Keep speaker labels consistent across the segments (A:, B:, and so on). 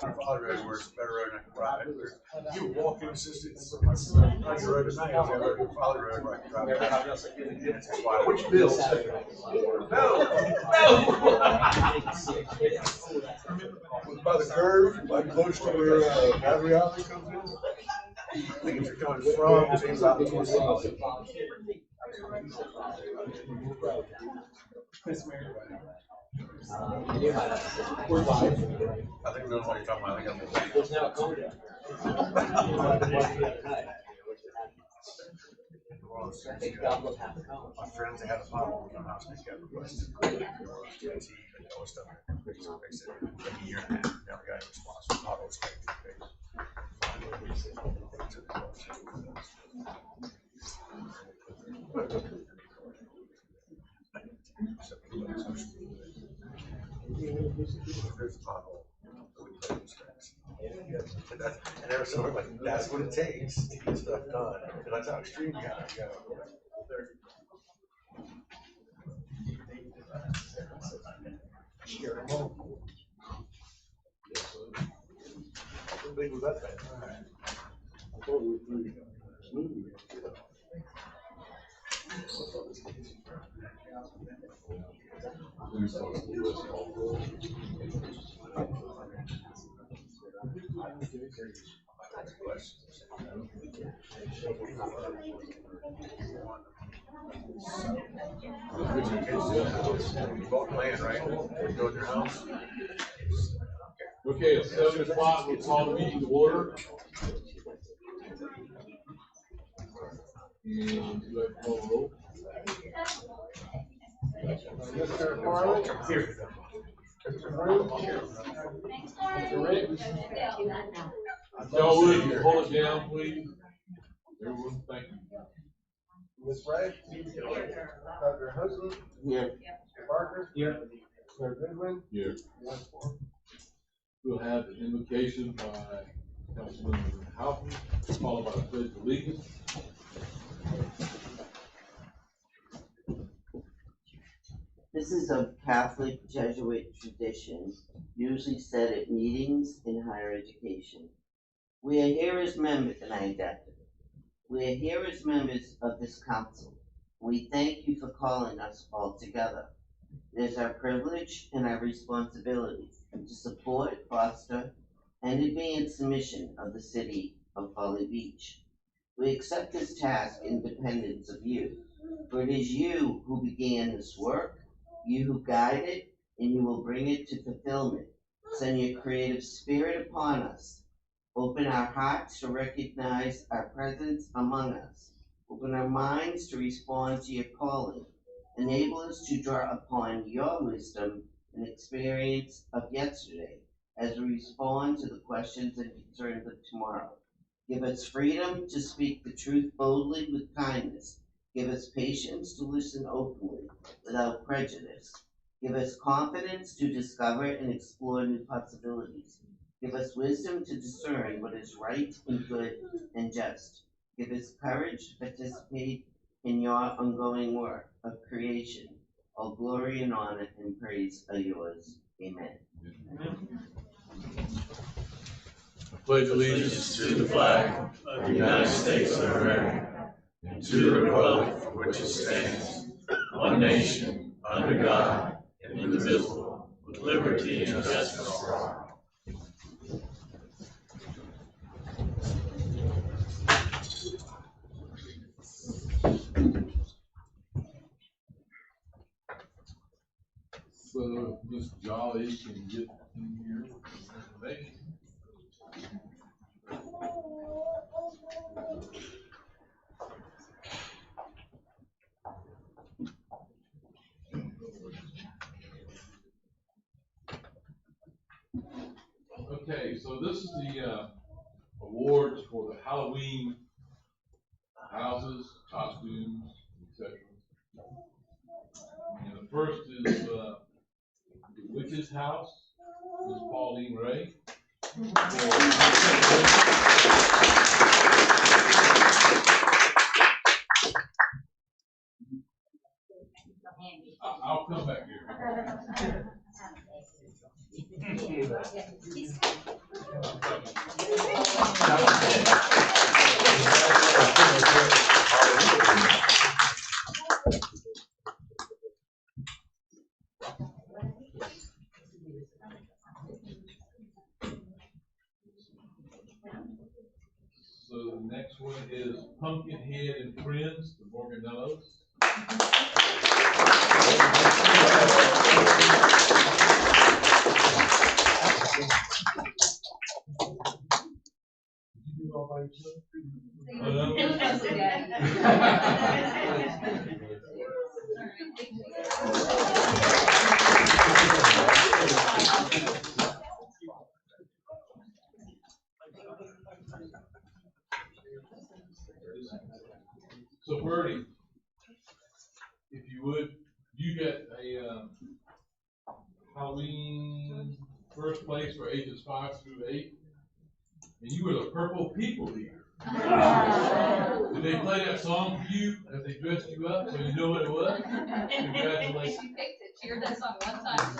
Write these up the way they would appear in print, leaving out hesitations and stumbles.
A: Folly Road where it's better road than I can drive. You walk in assistance on your road tonight, I was able to Folly Road where I can drive. Which bill? No. By the curve, like close to where battery alley comes in. I think if you're coming from, it seems out towards the I think we know what you're talking about. I think there's now a code. My friends, they had a pothole in their house, they got requested. And all stuff. They said, a year and a half, never got a response from potholes. There's a pothole. And they were sort of like, that's what it takes to get stuff done. And that's how extreme you gotta go. How big was that thing? I thought it was pretty smooth. Land, right? Go in your house.
B: Okay, at 7 o'clock, we'll call the meeting to order. And let's call the roll.
A: Mr. Parlors? Here.
B: Mr. Riggs? Y'all would hold it down, please. Everyone, thank you.
A: Ms. Wright? Dr. Hudson?
B: Here.
A: Mr. Parker? Here. Mr. Goodwin?
B: Here. We'll have an invocation by Councilman Houghton, followed by the Pledge of Allegiance.
C: This is a Catholic Jesuit tradition, usually said at meetings in higher education. We are here as members, and I adapted it. We are here as members of this council. We thank you for calling us all together. It is our privilege and our responsibility to support, foster, and advance the mission of the city of Folly Beach. We accept this task in dependence of you, for it is you who began this work, you who guide it, and you will bring it to fulfillment. Send your creative spirit upon us. Open our hearts to recognize our presence among us. Open our minds to respond to your calling. Enable us to draw upon your wisdom and experience of yesterday as we respond to the questions and concerns of tomorrow. Give us freedom to speak the truth boldly with kindness. Give us patience to listen openly without prejudice. Give us confidence to discover and explore new possibilities. Give us wisdom to discern what is right and good and just. Give us courage to participate in your ongoing work of creation. All glory and honor and praise are yours. Amen.
B: I pledge allegiance to the flag of the United States of America and to the republic for which it stands, one nation, under God, indivisible, with liberty and justice for all. So Ms. Jolly can get in here with information. Okay, so this is the awards for the Halloween houses, costumes, etc. And the first is the Witch's House, Ms. Pauline Ray. I'll come back here. So the next one is Pumpkinhead and Friends, the Morganellos. So Bertie, if you would, you got a Halloween first place for ages 5 through 8, and you were the Purple People Eater. Did they play that song for you as they dressed you up so you know what it was? Congratulations.
D: She picked it. She heard that song one time.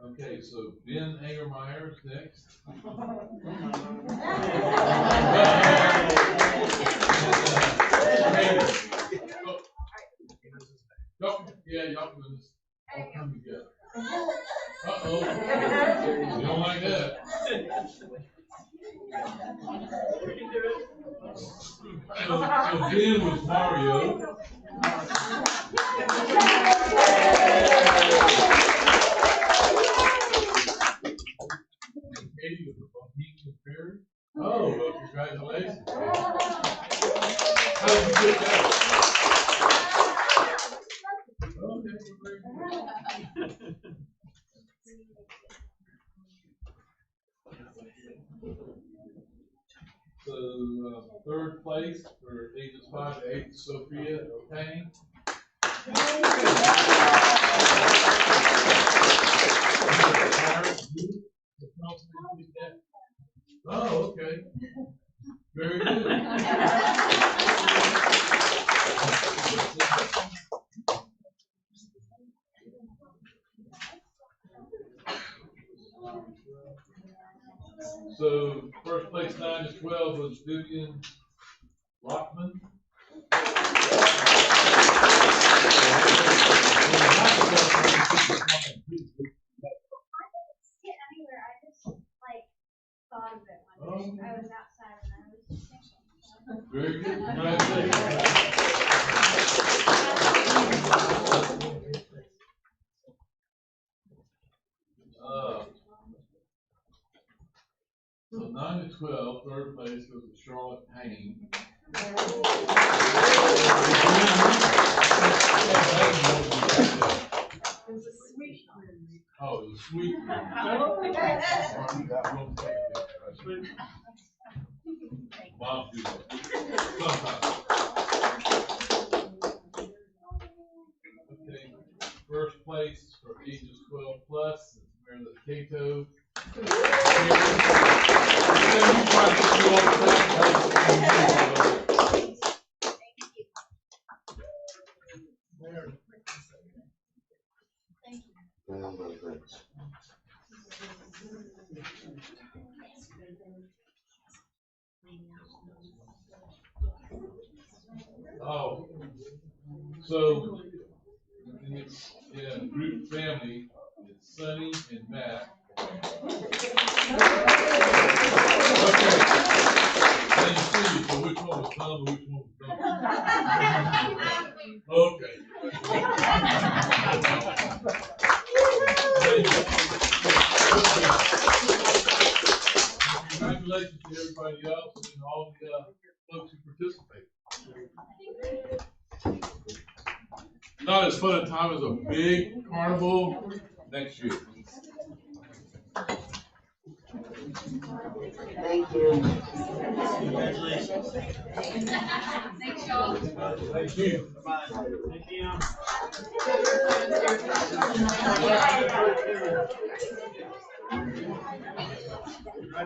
B: Okay, so Ben Angermeyer is next. Y'all can just all come together. Uh-oh. You don't like that. So Ben was Mario. Katie was the Bohemian Fairy. Oh, well, congratulations. How did you get that? Okay, very good. So, third place for ages 5 to 8, Sophia O'Kane. Oh, okay. Very good. So, first place 9 to 12 was Vivian Lockman.
E: Thought of it one day. I was outside and I was just thinking.
B: Very good. Congratulations. So 9 to 12, third place goes to Charlotte Payne. Oh, the sweet. Mom do that. Sometimes. Okay. First place for ages 12 plus is Meredith Cato. Oh, so yeah, group family, it's Sunny and Matt. Okay. Now you see, so which one was Tom and which one was Tom? Okay. Congratulations to everybody else and all the folks who participate. Not as fun a time as a big carnival next year.
C: Thank you.
A: Congratulations.
D: Thanks, y'all.
B: Thank you.
A: Thank you.
B: So,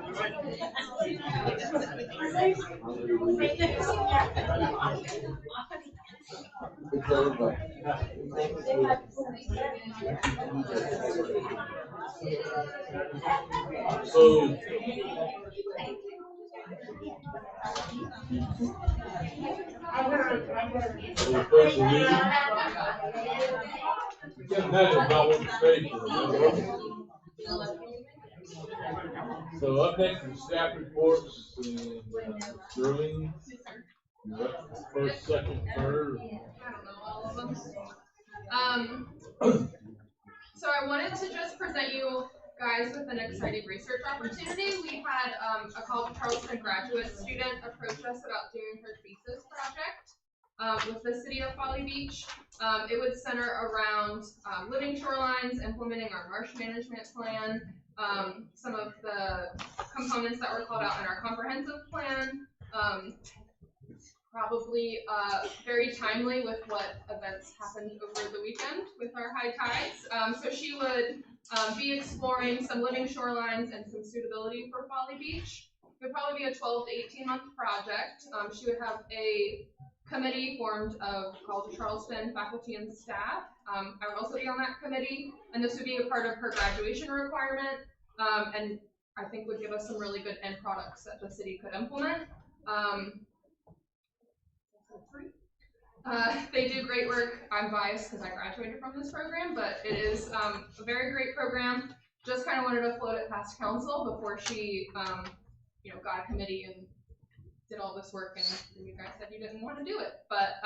B: the first reading, we can't imagine about what to say for the So up next is staff reports and Sterling, you're up first, second, third.
F: I don't know all of them. So I wanted to just present you guys with an exciting research opportunity. We had a College of Charleston graduate student approach us about doing her thesis project with the city of Folly Beach. It would center around living shorelines, implementing our marsh management plan, some of the components that were called out in our comprehensive plan. Probably very timely with what events happened over the weekend with our high tides. So she would be exploring some living shorelines and some suitability for Folly Beach. It would probably be a 12 to 18 month project. She would have a committee formed of College of Charleston faculty and staff. I would also be on that committee, and this would be a part of her graduation requirement, and I think would give us some really good end products that the city could implement. They do great work. I'm biased because I graduated from this program, but it is a very great program. Just kind of wanted to float it past council before she, got a committee and did all this work, and you guys said you didn't want to do it. But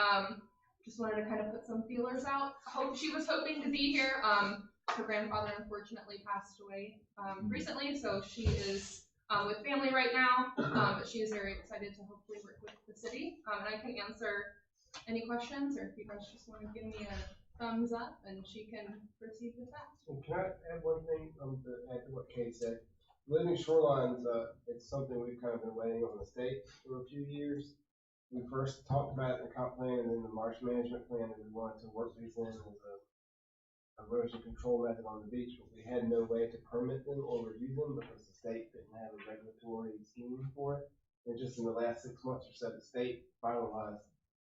F: just wanted to kind of put some feelers out. She was hoping to be here. Her grandfather unfortunately passed away recently, so she is with family right now. But she is very excited to hopefully work with the city, and I can answer any questions, or if you guys just want to give me a thumbs up, and she can proceed with that.
G: And can I add one thing to add to what Kay said? Living shorelines, it's something we've kind of been waiting on the state for a few years. We first talked about it in the comp plan and then the marsh management plan, and we wanted to work these in as a erosion control method on the beach, but we had no way to permit them or review them because the state didn't have a regulatory scheme for it. And just in the last 6 months or so, the state finalized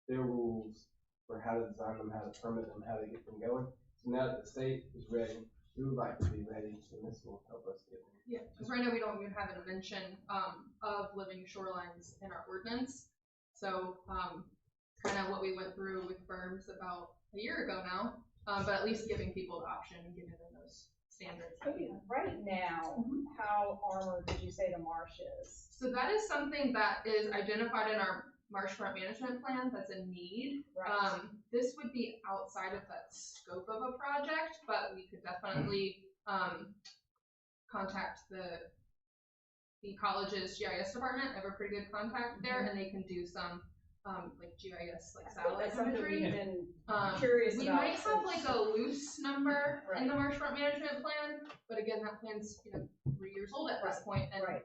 G: their rules for how to design them, how to permit them, how to get them going. So now that the state is ready, we would like to be ready, and this will help us get there.
F: Yeah, because right now we don't even have a mention of living shorelines in our ordinance. So kind of what we went through with firms about a year ago now, but at least giving people the option, giving them those standards.
H: Okay, right now, how armored did you say the marsh is?
F: So that is something that is identified in our marshfront management plan that's a need.
H: Right.
F: This would be outside of that scope of a project, but we could definitely contact the college's GIS department. I have a pretty good contact there, and they can do some like GIS, like satellite imagery.
H: We've been curious
F: we
H: about.
F: might have like a loose number
H: Right.
F: in the marshfront management plan, but again, that plan's 3 years old at this point, and
H: Right.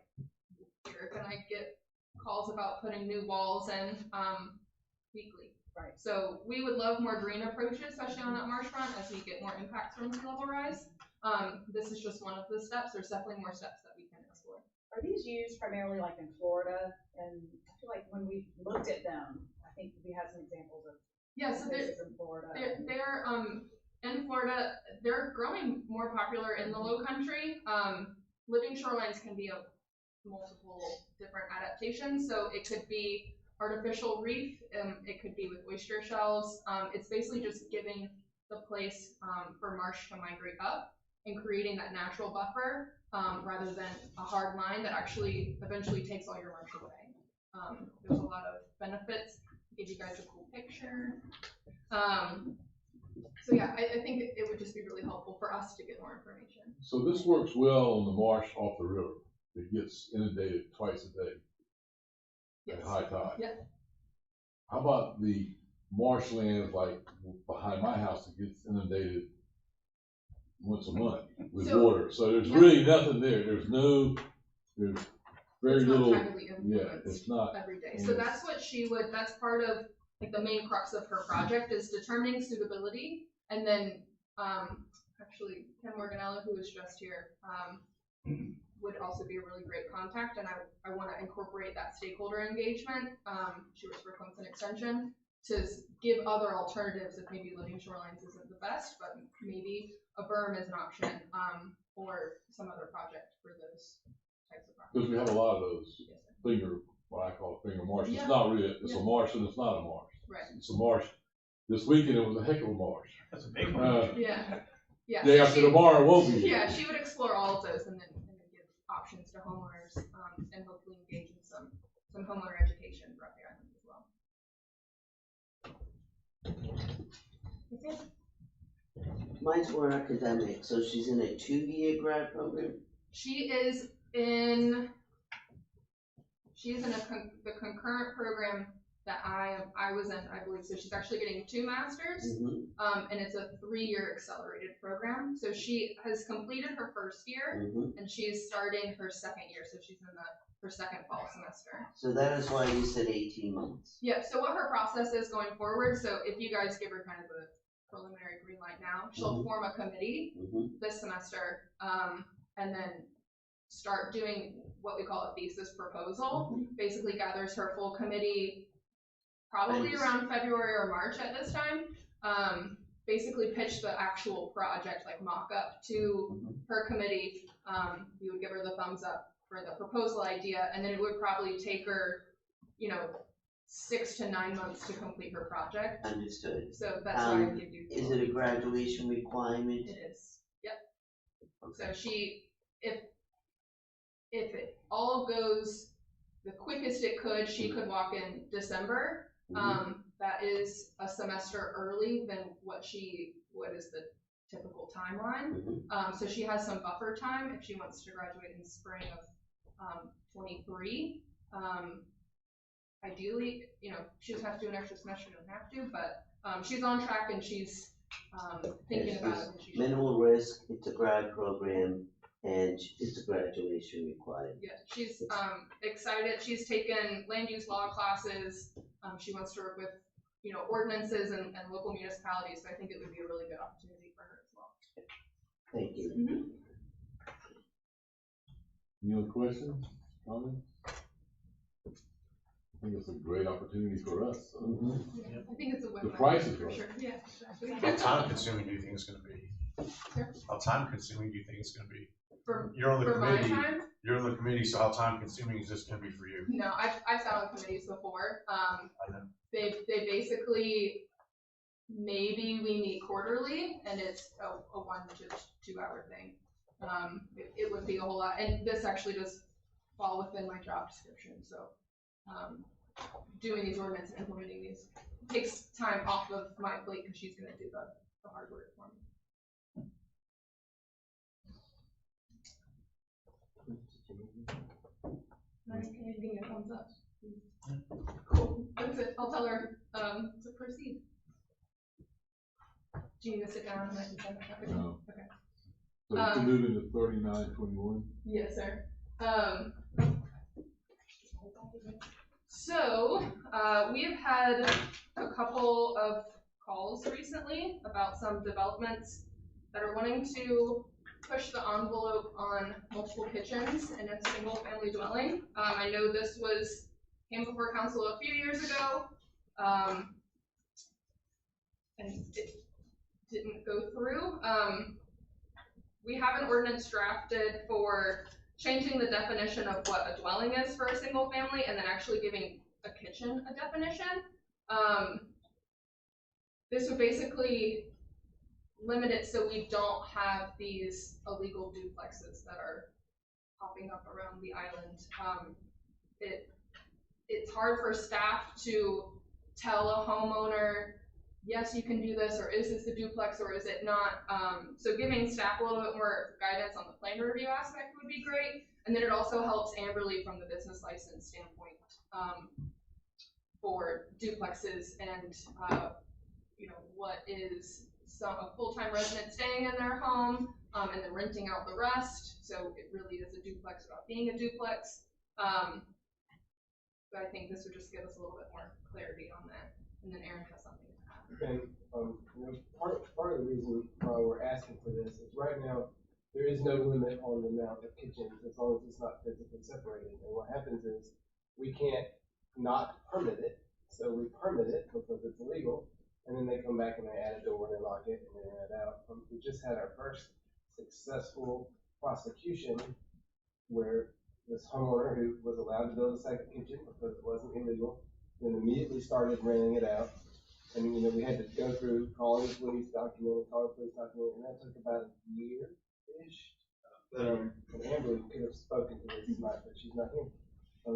F: you're gonna get calls about putting new walls in weekly.
H: Right.
F: So we would love more green approaches, especially on that marsh front, as we get more impacts from sea level rise. This is just one of the steps. There's definitely more steps that we can explore.
H: Are these used primarily like in Florida? And I feel like when we looked at them, I think we had some examples of
F: So
H: places in Florida.
F: they're in Florida. They're growing more popular in the Low Country. Living shorelines can be of multiple different adaptations. So it could be artificial reef. It could be with oyster shells. It's basically just giving the place for marsh to migrate up and creating that natural buffer rather than a hard line that actually eventually takes all your marsh away. There's a lot of benefits. I'll give you guys a cool picture. So yeah, I think it would just be really helpful for us to get more information.
B: So this works well on the marsh off the river. It gets inundated twice a day at high tide.
F: Yeah.
B: How about the marshlands like behind my house that gets inundated once a month with water? So there's really nothing there. There's very little. It's not
F: every day. So that's what that's part of like the main crux of her project is determining suitability, and then actually Ken Morganella, who was just here, would also be a really great contact, and I want to incorporate that stakeholder engagement. She works for Clemson Extension to give other alternatives if maybe living shorelines isn't the best, but maybe a berm is an option, or some other project for those types of projects.
B: Because we have a lot of those
F: Yes, sir.
B: what I call finger marsh.
F: Yeah.
B: It's not really, it's
F: Yeah.
B: a marsh and it's not a marsh.
F: Right.
B: It's a marsh. This weekend it was a heck of a marsh.
A: That's a big one.
F: Yeah. Yeah.
B: Day
F: so
B: after
F: she-
B: tomorrow won't be.
F: Yeah, she would explore all of those and then give options to homeowners, and hopefully engage in some homeowner education throughout the island as well.
C: Mine's more academic, so she's in a 2-year grad program?
F: She is in the concurrent program that I was in, I believe. So she's actually getting 2 masters, and it's a 3-year accelerated program. So she has completed her first year, and she's starting her second year. So she's in her second fall semester.
C: So that is why you said 18 months.
F: Yeah. So what her process is going forward. So if you guys give her kind of a preliminary green light now, she'll form a committee this semester, and then start doing what we call a thesis proposal. Basically gathers her full committee probably around February or March at this time. Basically pitch the actual project, like mock up to her committee. We would give her the thumbs up for the proposal idea, and then it would probably take her, 6 to 9 months to complete her project.
C: Understood.
F: So that's why I give you.
C: Is it a graduation requirement?
F: It is. Yep. So if it all goes the quickest it could, she could walk in December. That is a semester early than what is the typical timeline. So she has some buffer time if she wants to graduate in spring of 23. Ideally, she doesn't have to do an extra semester, doesn't have to, but she's on track and she's thinking about it. When she should.
C: Minimal risk, it's a grad program, and it's a graduation required.
F: Yeah, she's excited. She's taken land use law classes. She wants to work with, ordinances and local municipalities. So I think it would be a really good opportunity for her as well.
C: Thank you.
B: Any other questions, comments? I think it's a great opportunity for us.
F: Yeah, I think it's a win-win.
B: The price is
F: for
B: right.
F: sure. Yeah, exactly.
A: How time consuming do you think it's gonna be?
F: Sure.
A: How time consuming do you think it's gonna be?
F: For
A: You're on the
F: my
A: committee,
F: time?
A: you're on the committee, so how time consuming is this gonna be for you?
F: No, I've sat on committees before.
A: I know.
F: They basically, maybe we meet quarterly and it's a 1 to 2 hour thing. It would be a whole lot, and this actually does fall within my job description, so doing these ordinances and implementing these takes time off of my plate because she's gonna do the hard work for me. Alright, anything that comes up? Cool, that's it, I'll tell her, to proceed. Do you need to sit down and I can send it back?
B: No.
F: Okay.
B: So you can move into 3921.
F: Yes, sir. So, we have had a couple of calls recently about some developments that are wanting to push the envelope on multiple kitchens in a single family dwelling. I know this came before council a few years ago, and it didn't go through. We have an ordinance drafted for changing the definition of what a dwelling is for a single family and then actually giving a kitchen a definition. This would basically limit it so we don't have these illegal duplexes that are popping up around the island. It's hard for staff to tell a homeowner, yes, you can do this, or is this a duplex, or is it not? So giving staff a little bit more guidance on the plan review aspect would be great. And then it also helps Amberley from the business license standpoint for duplexes and, what is a full-time resident staying in their home and then renting out the rest. So it really is a duplex without being a duplex. But I think this would just give us a little bit more clarity on that. And then Aaron has something to add.
G: And part of the reason why we're asking for this is right now there is no limit on the amount of kitchens as long as it's not physically separated. And what happens is we can't not permit it, so we permit it because it's illegal, and then they come back and they add a door and they lock it and they add out. We just had our first successful prosecution where this homeowner who was allowed to build a second kitchen because it wasn't illegal, then immediately started renting it out. And, you know, we had to go through calling the police, calling the police document, and that took about a year-ish. And Amber could have spoken to this tonight, but she's not here.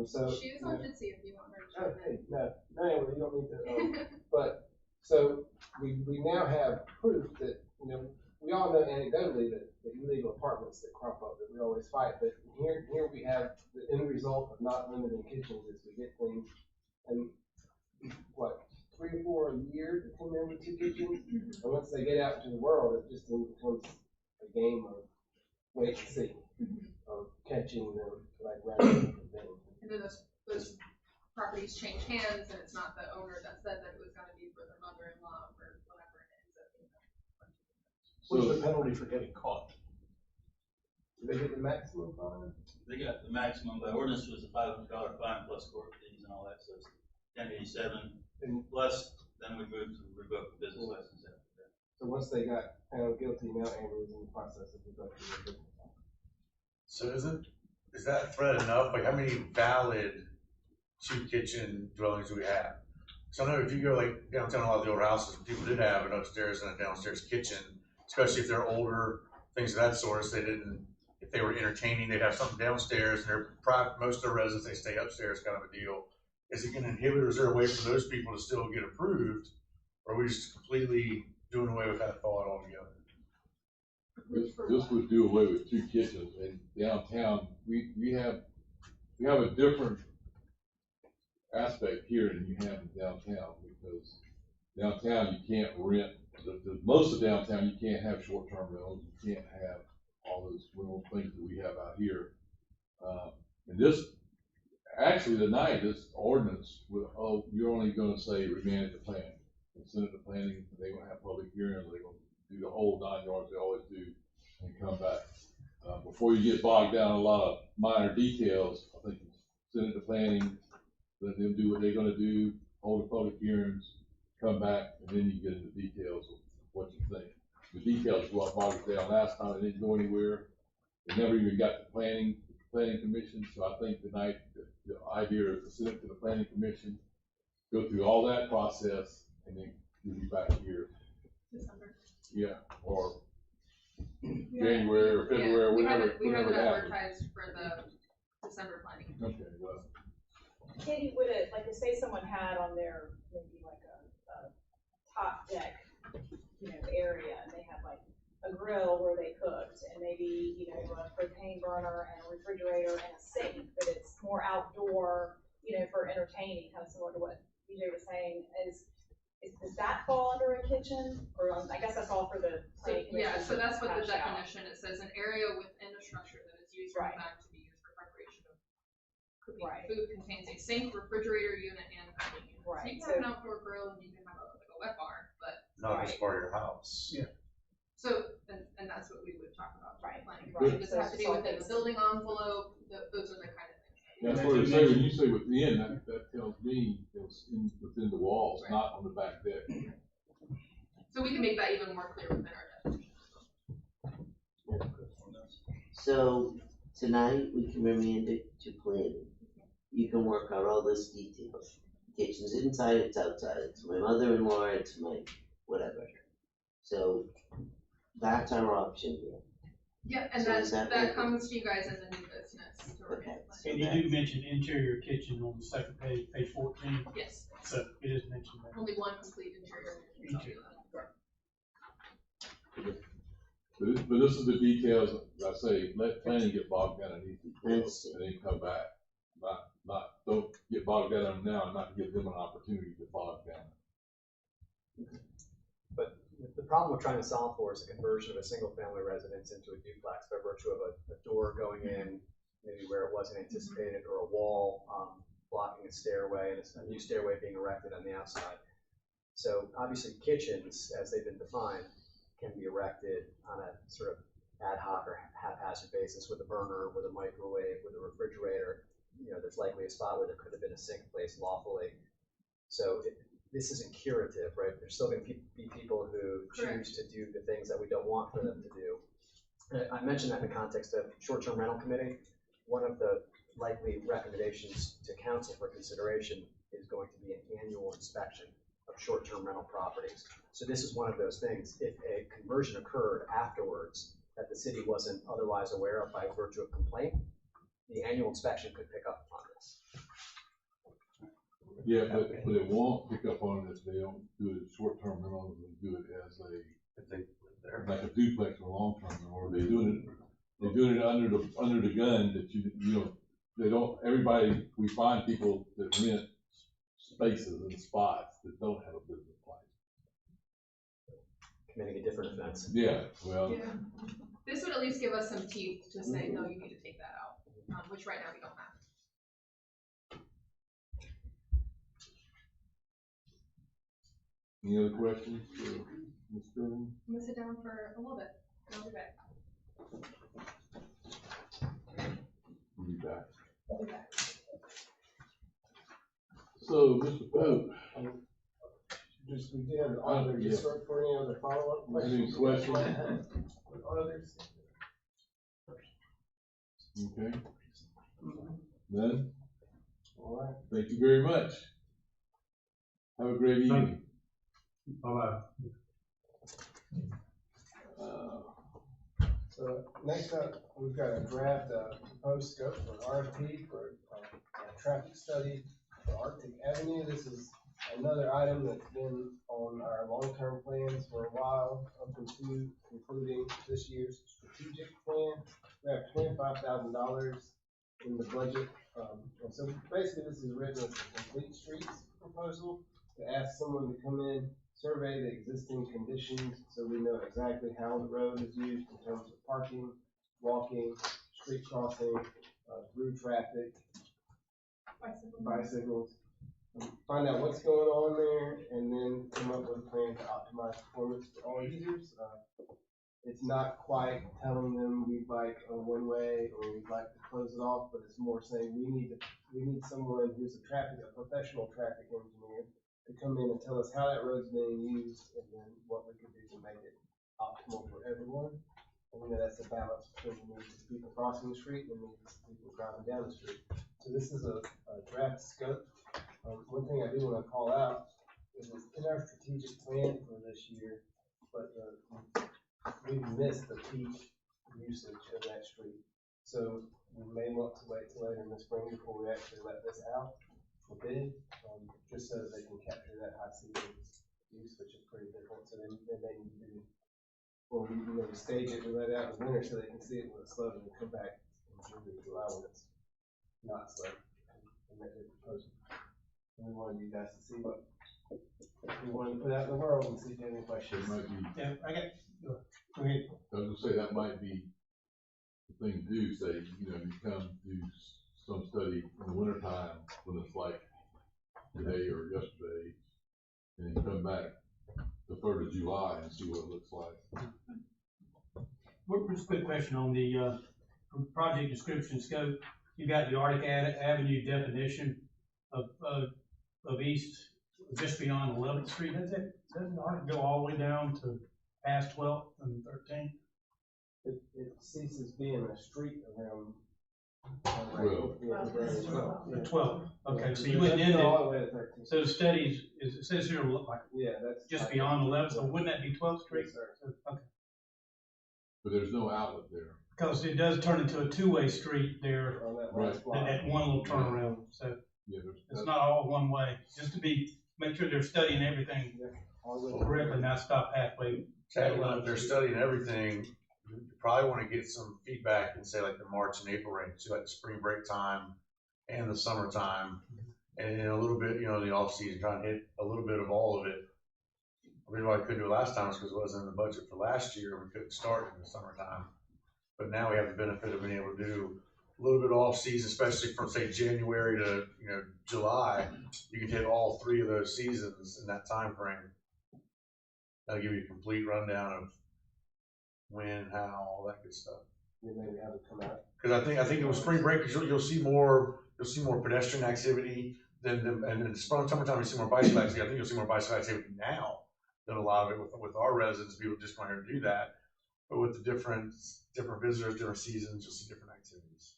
G: So
F: She was on Jitsi if you want her to.
G: okay, no, Amber, you don't need to. But so we now have proof that, you know, we all know anecdotally that the illegal apartments that crop up that we always fight, but here we have the end result of not limiting kitchens is we get things, and what, 3 or 4 a year to come in with 2 kitchens, and once they get out into the world, it just then becomes a game of wait and see, of catching them like random things.
F: And then those properties change hands, and it's not the owner that said that it was gonna be for their mother-in-law or whatever, and it ends up being
A: What's the penalty for getting caught?
G: Do they get the maximum fine?
B: They got the maximum, by ordinance was a $500 fine plus court fees and all that, so it's $1087.
G: And
B: Plus, then we moved to revoke the business license after that.
G: so once they got found guilty, now Amber is in the process of revoking their business.
A: So is that threat enough? Like, how many valid 2 kitchen dwellings do we have? So I know if you go like downtown, a lot of the old houses, people did have an upstairs and a downstairs kitchen, especially if they're older, things of that sort. So if they were entertaining, they'd have something downstairs, and most of their residents, they stay upstairs, kind of a deal. Is it gonna inhibit, or is there a way for those people to still get approved? Or are we just completely doing away with that thought altogether?
I: This would do away with 2 kitchens in downtown. We have a different aspect here than you have in downtown, because downtown you can't rent, most of downtown you can't have short-term rentals, you can't have all those little things that we have out here. And this, actually tonight, this ordinance, you're only gonna say remand it to planning. And send it to planning, they're gonna have public hearings, they're gonna do the whole 9 yards they always do, and come back. Before you get bogged down in a lot of minor details, I think send it to planning, let them do what they're gonna do, hold the public hearings, come back, and then you get into details of what you think. The details is what bogged down last time, it didn't go anywhere. They never even got to planning commission, so I think tonight, the idea is to send it to the planning commission, go through all that process, and then we'll be back here.
F: December.
I: Yeah, or January or February,
F: We
I: whatever,
F: haven't
I: whatever happens.
F: advertised for the December planning.
I: Okay, well,
H: Katie, would it, like, if say someone had on their, maybe like a top deck, you know, area, and they had like a grill where they cooked, and maybe, you know, a propane burner and a refrigerator and a sink, but it's more outdoor, you know, for entertaining, kind of similar to what DJ was saying, does that fall under a kitchen? Or I guess that's all for the planning commission.
F: Yeah, so that's what the
H: to hash out.
F: definition, it says an area within a structure that is used from
H: Right.
F: time to be used for preparation of cooking
H: Right.
F: food, contains a sink, refrigerator unit, and cooking unit. So
H: Right,
F: you can have an outdoor grill and you can have like a wet bar, but,
A: Not as
H: Right.
A: part of your house.
G: Yeah.
F: so, and that's what we would talk about for
H: Right.
F: planning.
H: Right.
F: Does it have to be
H: So
F: within the building envelope? Those are the kind of things.
I: that's what it says, when you say within, that tells me it's within the walls,
F: Right.
I: not on the back deck.
F: So we can make that even more clear within our definition.
C: So tonight, we can remand it to planning. You can work out all those details. Kitchen's inside, it's outside, it's my mother-in-law, it's my whatever. So that's our option here.
F: Yeah, and
C: So is that
F: that
C: what-
F: comes to you guys as a new business to review.
C: Okay. So
J: And you
C: that's-
J: do mention interior kitchen on the second page, page 14,
F: Yes,
J: so it is mentioned there.
F: only one complete interior.
I: But this is the details, I say, let planning get bogged down in these details,
C: Understood.
I: and then come back. Don't get bogged down in them now, and not give them an opportunity to bog down.
K: But the problem we're trying to solve for is a conversion of a single-family residence into a duplex by virtue of a door going in, maybe where it wasn't anticipated, or a wall blocking a stairway, and a new stairway being erected on the outside. So obviously kitchens, as they've been defined, can be erected on a sort of ad hoc or haphazard basis with a burner, with a microwave, with a refrigerator, there's likely a spot where there could have been a sink placed lawfully. So this isn't curative, right? There's still going to be people who choose to do the things that we don't want for them to do. And I mentioned that in the context of short-term rental committee. One of the likely recommendations to council for consideration is going to be an annual inspection of short-term rental properties. So this is one of those things. If a conversion occurred afterwards that the city wasn't otherwise aware of by virtue of complaint, the annual inspection could pick up on this.
I: Yeah, but it won't pick up on it if they don't do it as short-term rental, they do it as like a duplex or long-term rental, or they're doing it under the gun that they don't, everybody, we find people that rent spaces and spots that don't have a business plan.
K: Committing a different offense.
I: Yeah, well.
F: Yeah. This would at least give us some teeth to say, no, you need to take that out, which right now we don't have.
I: Any other questions for Ms. Curran?
F: I'm gonna sit down for a little bit, and I'll be back.
I: We'll be back.
F: I'll be back.
I: So, Mr. Pope.
G: We did have the auditor, just for any other follow-up
I: Any
G: questions?
I: questions?
G: With auditors?
I: Okay. None?
G: All right.
I: Thank you very much. Have a great evening.
J: Bye-bye.
G: So next up, we've got a draft proposed scope for an RFP for a traffic study for Arctic Avenue. This is another item that's been on our long-term plans for a while, up into including this year's strategic plan. We have $25,000 in the budget. And so basically this is written as a complete streets proposal to ask someone to come in, survey the existing conditions so we know exactly how the road is used in terms of parking, walking, street crossing, through traffic, bicycles. Find out what's going on there and then come up with a plan to optimize performance for all users. It's not quite telling them we'd like a one-way or we'd like to close it off, but it's more saying we need someone who's a professional traffic engineer to come in and tell us how that road's being used and then what we can do to make it optimal for everyone. And that's a balance between the needs of people crossing the street and the needs of people driving down the street. So this is a draft scope. One thing I do want to call out is it's in our strategic plan for this year, but we've missed the peak usage of that street. So we may want to wait till later in the spring before we actually let this out for bid, just so that they can capture that high season use, which is pretty different. So then they need to do, or we stage it, we let it out in the winter so they can see it when it's slow and come back in June or July when it's not slow. And make their proposal. And we wanted you guys to see what we wanted to put out in the world and see if you have any questions.
I: It might be,
J: Yeah, I got, go ahead.
I: I was gonna say, that might be the thing to do, say, you come do some study in the wintertime when it's like today or yesterday, and then come back the 3rd of July and see what it looks like.
J: Just a quick question on the project description scope. You got the Arctic Avenue definition of east, just beyond 11th Street. Doesn't Arctic go all the way down to past 12th and 13th?
G: It ceases being a street around.
J: 12th. Okay, so you wouldn't end
G: all the
J: it.
G: way to 13.
J: So the studies, it says here, like,
G: Yeah, that's.
J: just beyond 11th, so wouldn't that be 12th Street?
G: Yes, sir.
J: Okay.
I: But there's no outlet there.
J: Because it does turn into a two-way street there,
G: On that
I: Right.
G: last block.
J: that one little turnaround, so
I: Yeah,
J: it's not all one way, just to make sure they're studying everything
G: All the way
J: correctly, not stop halfway.
A: Exactly, if they're studying everything, you probably want to get some feedback and say like the March and April range, so like the spring break time and the summertime, and then a little bit, the off season, trying to hit a little bit of all of it. The reason why I couldn't do it last time is because it wasn't in the budget for last year. We couldn't start in the summertime, but now we have the benefit of being able to do a little bit off season, especially from say January to July. You can hit all 3 of those seasons in that time frame. That'll give you a complete rundown of when, how, all that good stuff.
G: Then maybe have it come out.
A: Cause I think it was spring break, cause you'll see more pedestrian activity and in summertime you see more bicycle activity. I think you'll see more bicycle activity now than a lot of it with our residents, people just come here to do that. But with the different visitors, different seasons, you'll see different activities.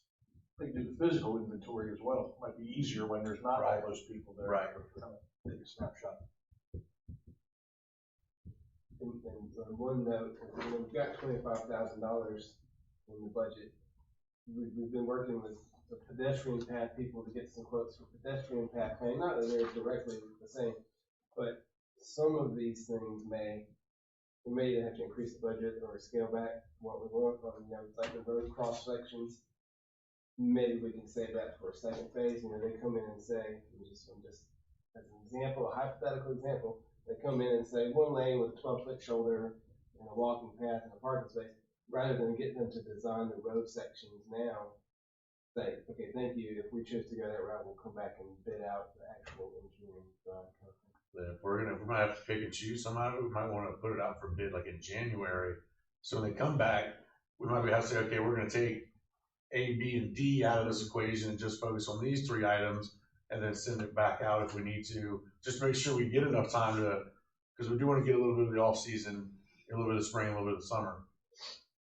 B: They do the physical inventory as well. Might be easier when there's not all those people there.
A: Right.
B: Take a snapshot.
G: And on one note, we've got $25,000 in the budget. We've been working with the pedestrian path people to get some quotes for pedestrian path paying. Not that they're directly the same, but some of these things we may either have to increase the budget or scale back what we're going from. Like the road cross sections. Maybe we can save that for a second phase. They come in and say, just as an example, a hypothetical example, they come in and say one lane with a 12-foot shoulder and a walking path and a parking space, rather than get them to design the road sections now. Say, okay, thank you. If we choose to go that route, we'll come back and bid out the actual engineering design.
A: If we're gonna have to pick and choose some out of it, we might want to put it out for bid like in January. So when they come back, we might have to say, okay, we're gonna take A, B, and D out of this equation and just focus on these 3 items, and then send it back out if we need to. Just make sure we get enough time because we do want to get a little bit of the off season, a little bit of the spring, a little bit of the summer.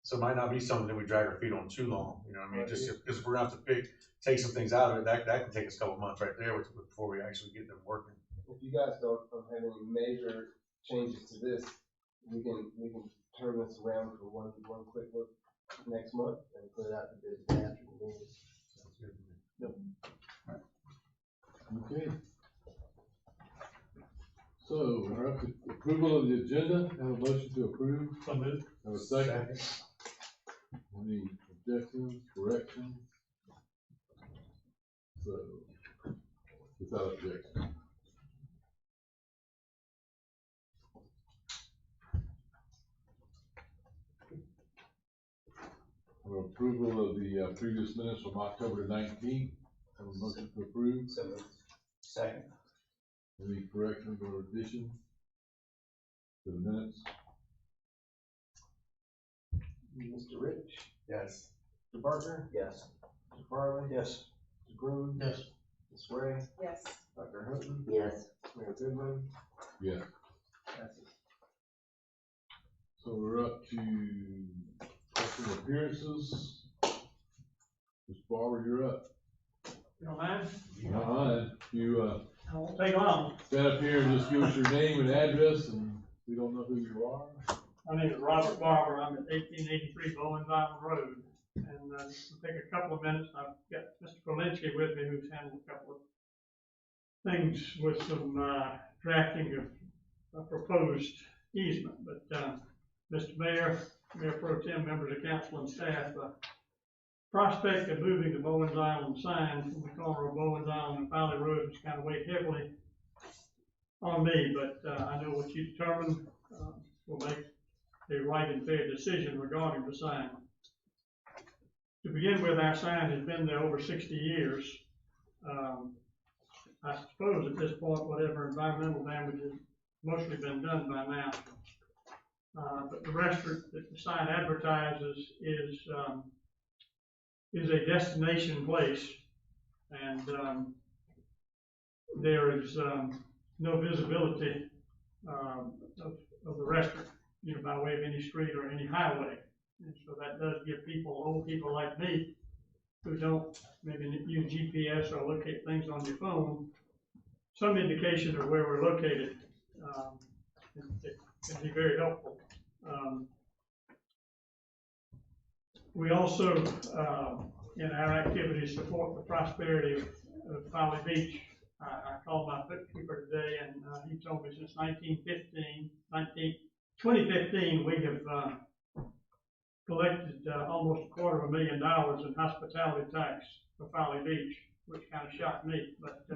A: So it might not be something that we drag our feet on too long. You know what I mean? Just because we're gonna have to take some things out of it, that can take us a couple months right there before we actually get them working.
G: If you guys don't have any major changes to this, we can turn this around for one quick look next month and put it out to bid after the meeting.
A: Sounds good to me.
I: Okay. So, we're up to approval of the agenda. Have a motion to approve.
J: So moved.
I: Have a second. Any objections, corrections? So, without objection. Have approval of the previous minutes from October 19th. Have a motion to approve.
K: So moved.
B: Second.
I: Any corrections or additions to the minutes?
G: Mr. Rich,
A: Yes.
G: Mr. Barker,
K: Yes.
G: Mr. Farley,
B: Yes.
G: Mr. Groom,
J: Yes.
G: Ms. Ray,
H: Yes.
G: Dr. Hutton,
C: Yes.
G: Mayor Goodman,
I: Yes.
G: passes.
I: So we're up to question appearances. Mr. Barber, you're up.
J: You don't mind?
I: You,
J: I won't take long.
I: stand up here and just give us your name and address, and we don't know who you are.
J: My name is Robert Barber. I'm at 1883 Bowens Island Road. And it'll take a couple of minutes. I've got Mr. Polinsky with me, who's handled a couple of things with some drafting of a proposed easement. But Mr. Mayor, Mayor Pro Tem, members of council and staff, prospect of moving the Bowens Island sign from the corner of Bowens Island and Folly Road has kind of weighed heavily on me, but I know what you determined will make a right and fair decision regarding the sign. To begin with, our sign has been there over 60 years. I suppose at this point, whatever environmental damage has mostly been done by now. But the restaurant that the sign advertises is a destination place, and there is no visibility of the restaurant, by way of any street or any highway. And so that does give old people like me, who don't maybe use GPS or locate things on your phone, some indication of where we're located. It can be very helpful. We also, in our activities, support the prosperity of Folly Beach. I called my bookkeeper today, and he told me since 2015, we have collected almost $250,000 in hospitality tax for Folly Beach, which kind of shocked me. But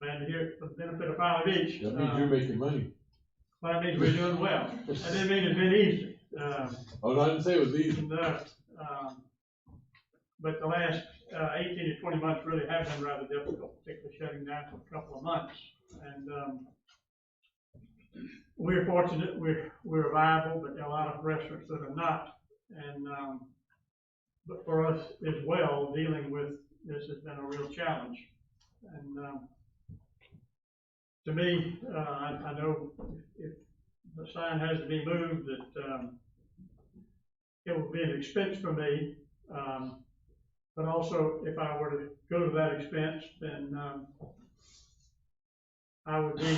J: glad to hear it for the benefit of Folly Beach.
I: That means you're making money.
J: Well, that means we're doing well. That didn't mean it's been easy.
I: Oh, no, I didn't say it was easy.
J: But the last 18 to 20 months really have been rather difficult, particularly shutting down for a couple of months. And
L: we're fortunate, we're viable, but there are a lot of restaurants that are not. And, but for us as well, dealing with this has been a real challenge. And, to me, I know if the sign has to be moved, that, it would be an expense for me. But also, if I were to go to that expense, then, I would be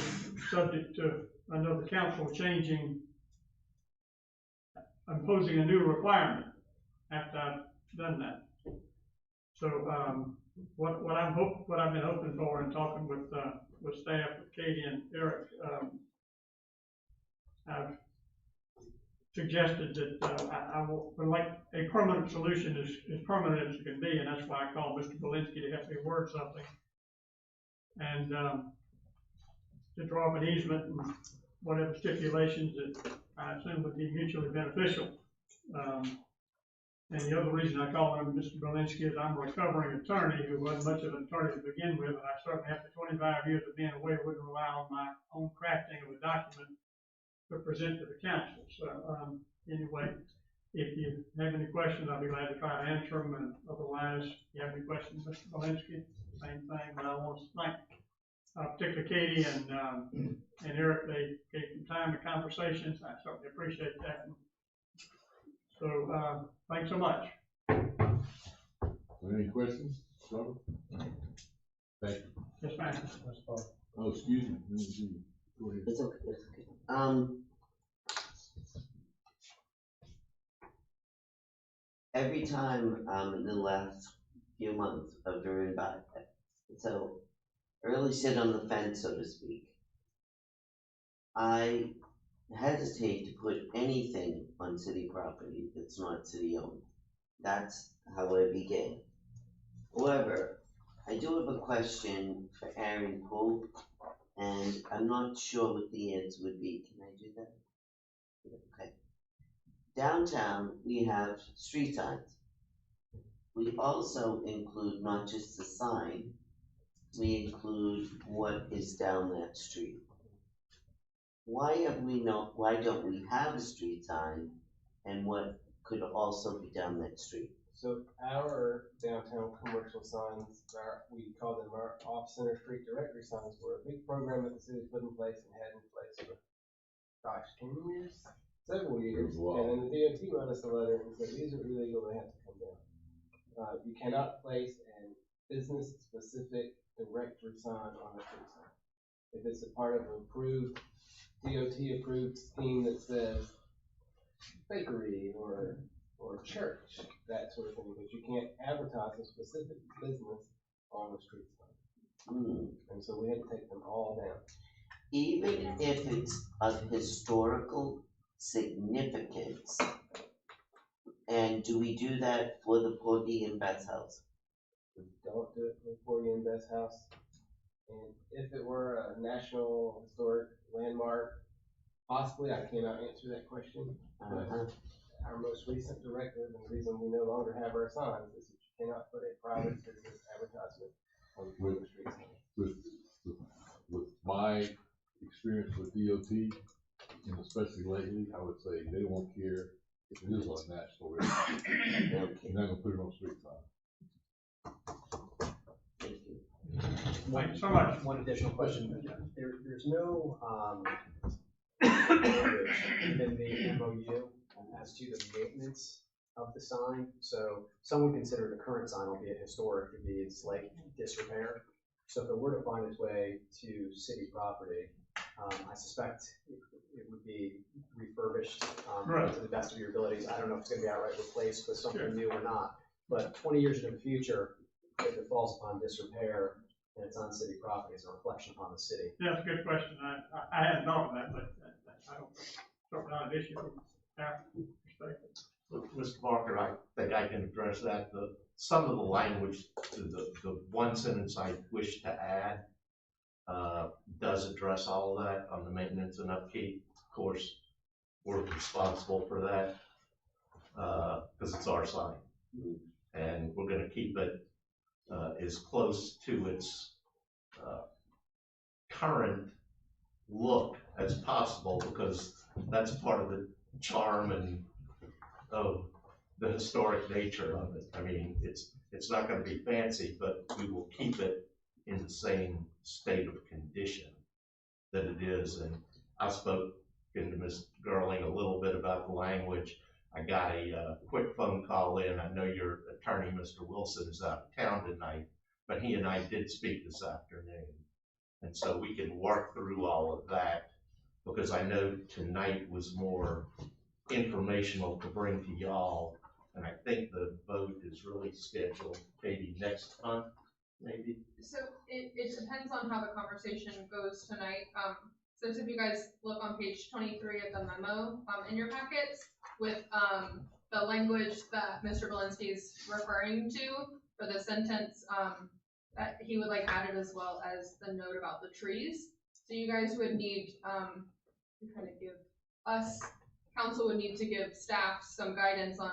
L: subject to another council imposing a new requirement after I've done that. So, what I've been hoping for and talking with staff, with Katie and Eric, I've suggested that, I would like a permanent solution as permanent as it can be, and that's why I called Mr. Belinsky to help me word something. And, to draw up an easement and whatever stipulations that I assume would be mutually beneficial. And the other reason I called him Mr. Belinsky is I'm a recovering attorney who wasn't much of an attorney to begin with, and I certainly after 25 years of being away wouldn't rely on my own crafting of a document to present to the council. So anyway, if you have any questions, I'll be glad to try to answer them, and otherwise, if you have any questions, Mr. Belinsky, same thing, but I want to thank particularly Katie and Eric. They gave some time to conversations. I certainly appreciate that. So, thanks so much.
I: Any questions, Robert? Thank you.
L: Yes, ma'am.
I: Oh, excuse me. Go ahead.
C: It's okay, it's okay. Every time, in the last few months, I've driven by, so I really sit on the fence, so to speak. I hesitate to put anything on city property that's not city owned. That's how I began. However, I do have a question for Aaron Poole, and I'm not sure what the answer would be. Can I do that? Okay. Downtown, we have street signs. We also include not just the sign, we include what is down that street. Why don't we have a street sign and what could also be down that street?
G: So our downtown commercial signs, we call them our off-center street directory signs, were a big program that the city put in place and had in place for, 10 years? Several years. And then the DOT wrote us a letter and said, these are illegal, they have to come down. You cannot place a business-specific directory sign on a street sign. If it's a part of an approved, DOT-approved scheme that says bakery or church, that sort of thing, but you can't advertise a specific business on the street sign. And so we had to take them all down.
C: Even if it's of historical significance, and do we do that for the Porgy and Beth's house?
G: We don't do it for the Porgy and Beth's house. And if it were a national historic landmark, possibly, I cannot answer that question. But our most recent directive, and the reason we no longer have our signs, is that you cannot put a private business advertisement on the street sign.
I: With my experience with DOT, and especially lately, I would say they won't care if it is on a national record. They're not gonna put it on street sign.
L: Thank you so much.
K: One additional question. There's no language within the MOU as to the maintenance of the sign. So some would consider the current sign, albeit historic, to be in slight disrepair. So if it were to find its way to city property, I suspect it would be refurbished to the best of your abilities. I don't know if it's going to be outright replaced with something new or not. But 20 years into the future, if it falls upon disrepair and it's on city property, it's a reflection upon the city.
L: Yeah, that's a good question. I hadn't thought of that, but I don't know an issue from our perspective.
B: Mr. Barker, I think I can address that. Some of the language, the one sentence I wish to add does address all of that on the maintenance and upkeep. Of course, we're responsible for that because it's our sign. And we're going to keep it as close to its current look as possible, because that's part of the charm and of the historic nature of it. I mean, it's not gonna be fancy, but we will keep it in the same state of condition that it is. And I spoke to Ms. Gerling a little bit about the language. I got a quick phone call in. I know your attorney, Mr. Wilson, is out of town tonight, but he and I did speak this afternoon. And so we can work through all of that, because I know tonight was more informational to bring to y'all. And I think the vote is really scheduled maybe next month, maybe.
F: So it depends on how the conversation goes tonight. So if you guys look on page 23 of the memo, in your packets with, the language that Mr. Belinsky is referring to for the sentence, that he would like added, as well as the note about the trees. So you guys would need, to kind of give us, council would need to give staff some guidance on,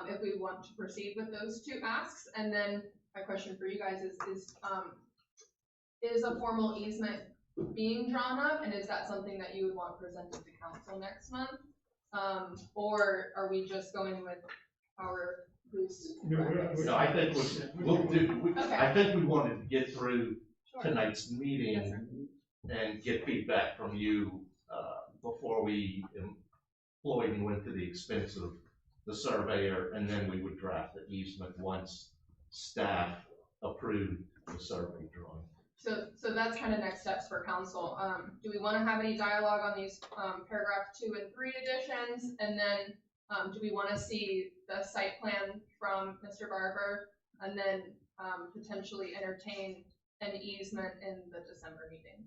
F: if we want to proceed with those two asks. And then my question for you guys is a formal easement being drawn up, and is that something that you would want presented to council next month? Or are we just going with our loose?
B: No, I think we'll do,
F: Okay.
B: I think we wanted to get through
F: Sure.
B: tonight's meeting
F: Yes, sir.
B: and get feedback from you, before we employed and went to the expense of the surveyor, and then we would draft the easement once staff approved the survey drawing.
F: So that's kind of next steps for council. Do we want to have any dialogue on these paragraph 2 and 3 additions? And then do we want to see the site plan from Mr. Barber, and then potentially entertain an easement in the December meeting?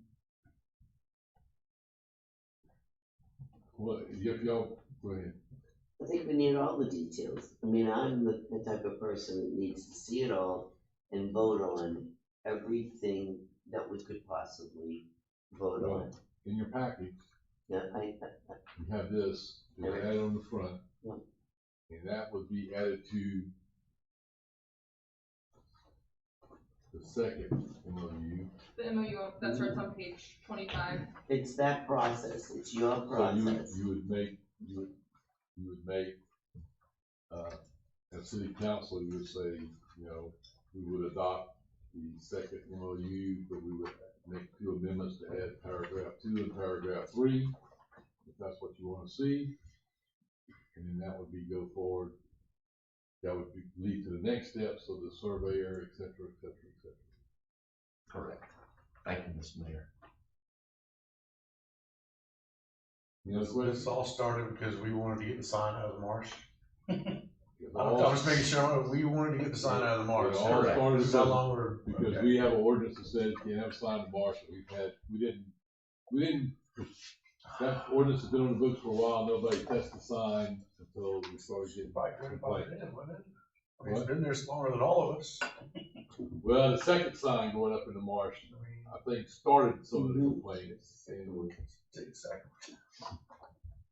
I: Well, y'all, go ahead.
C: I think we need all the details. I mean, I'm the type of person that needs to see it all and vote on everything that we could possibly vote on.
I: In your package,
C: Yeah,
I: you have this, it's added on the front.
C: Yeah.
I: And that would be added to the second MOU.
F: The MOU that starts on page 25.
C: it's that process, it's your
I: So
C: process.
I: you would make, as city council, you would say, you know, we would adopt the second MOU, but we would make 2 amendments to add paragraph 2 and paragraph 3, if that's what you wanna see. And then that would be go forward. That would lead to the next steps of the surveyor, et cetera, et cetera, et cetera.
B: Correct. Thank you, Mr. Mayor.
I: You know,
A: This all started because we wanted to get the sign out of the marsh.
I: it
A: I'm
I: all-
A: just making sure we wanted to get the sign out of the marsh.
I: It all started
A: This is how long we're.
I: because
A: okay.
I: we have an ordinance that says you can't have a sign in Marshall. We didn't, that ordinance has been on the books for a while, nobody tested the sign until we started getting
A: Probably grandfathered
I: complaints.
A: in, wasn't it? I mean, it's been there longer than all of us.
I: Well, the second sign going up in the marsh, I think, started some of the complaints. And,
A: Take a second.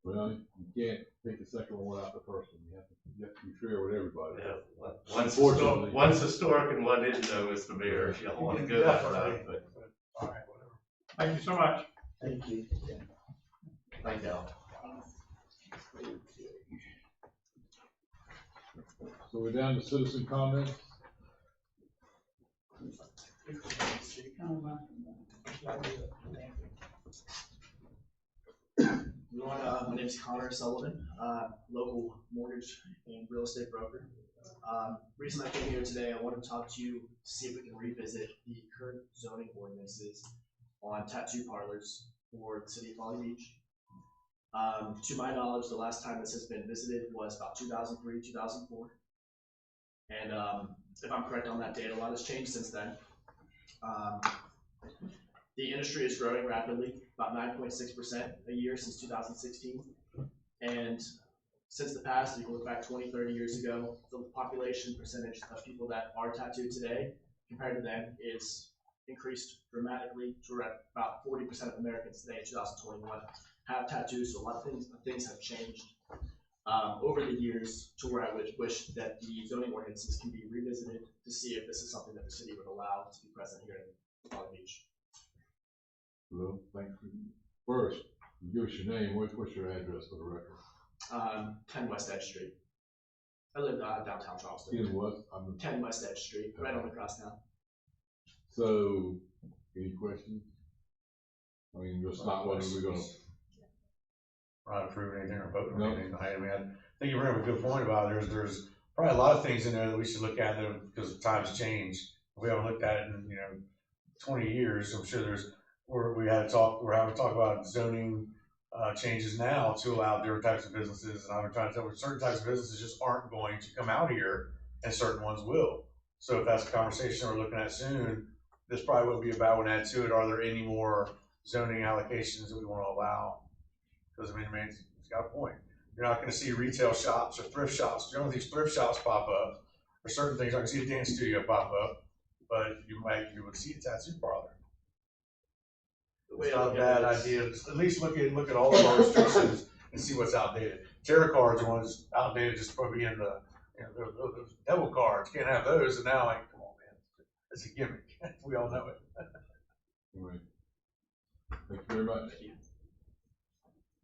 I: well, you can't take the second one out the first one. You have to be fair with everybody.
B: Yeah,
I: Unfortunately.
B: one's historic and one isn't, though, Mr. Mayor, if y'all want to go that route, but
A: All right, whatever.
L: Thank you so much.
C: Thank you.
B: thank y'all.
I: So we're down to citizen comments.
M: My name is Connor Sullivan, local mortgage and real estate broker. Reason I came here today, I wanted to talk to you, see if we can revisit the current zoning ordinances on tattoo parlors for the city of Folly Beach. To my knowledge, the last time this has been visited was about 2003, 2004. And if I'm correct on that date, a lot has changed since then. The industry is growing rapidly, about 9.6% a year since 2016. And since the past, if you look back 20, 30 years ago, the population percentage of people that are tattooed today compared to then is increased dramatically to about 40% of Americans today in 2021 have tattoos. So a lot of things have changed over the years to where I would wish that the zoning ordinances can be revisited to see if this is something that the city would allow to be present here in Palm Beach.
I: Well, thank you. First, Give us your name, what's your address for the record?
M: 10 West Edge Street. I live downtown Charleston.
I: In what?
M: 10 West Edge Street, right on the crosstown.
I: So, any questions? I mean, just not whether we're gonna.
A: We're not approving anything or voting
I: No.
A: on anything tonight. I mean, I think you bring up a good point about there's probably a lot of things in there that we should look at them because times change. We haven't looked at it in, 20 years. I'm sure we're having to talk about zoning changes now to allow different types of businesses. And I've been trying to tell you, certain types of businesses just aren't going to come out here and certain ones will. So if that's a conversation we're looking at soon, this probably wouldn't be a bad one to add to it. Are there any more zoning allocations that we want to allow? Because it's got a point. You're not going to see retail shops or thrift shops. Generally, these thrift shops pop up, or certain things. I can see a dance studio pop up, but you would see a tattoo parlor. It's not a bad idea. At least look at all of our restrictions and see what's outdated. Tarot cards are ones outdated, just probably in the those devil cards. Can't have those. And now, come on, man, it's a gimmick. We all know it.
I: Anyway, thank you very much.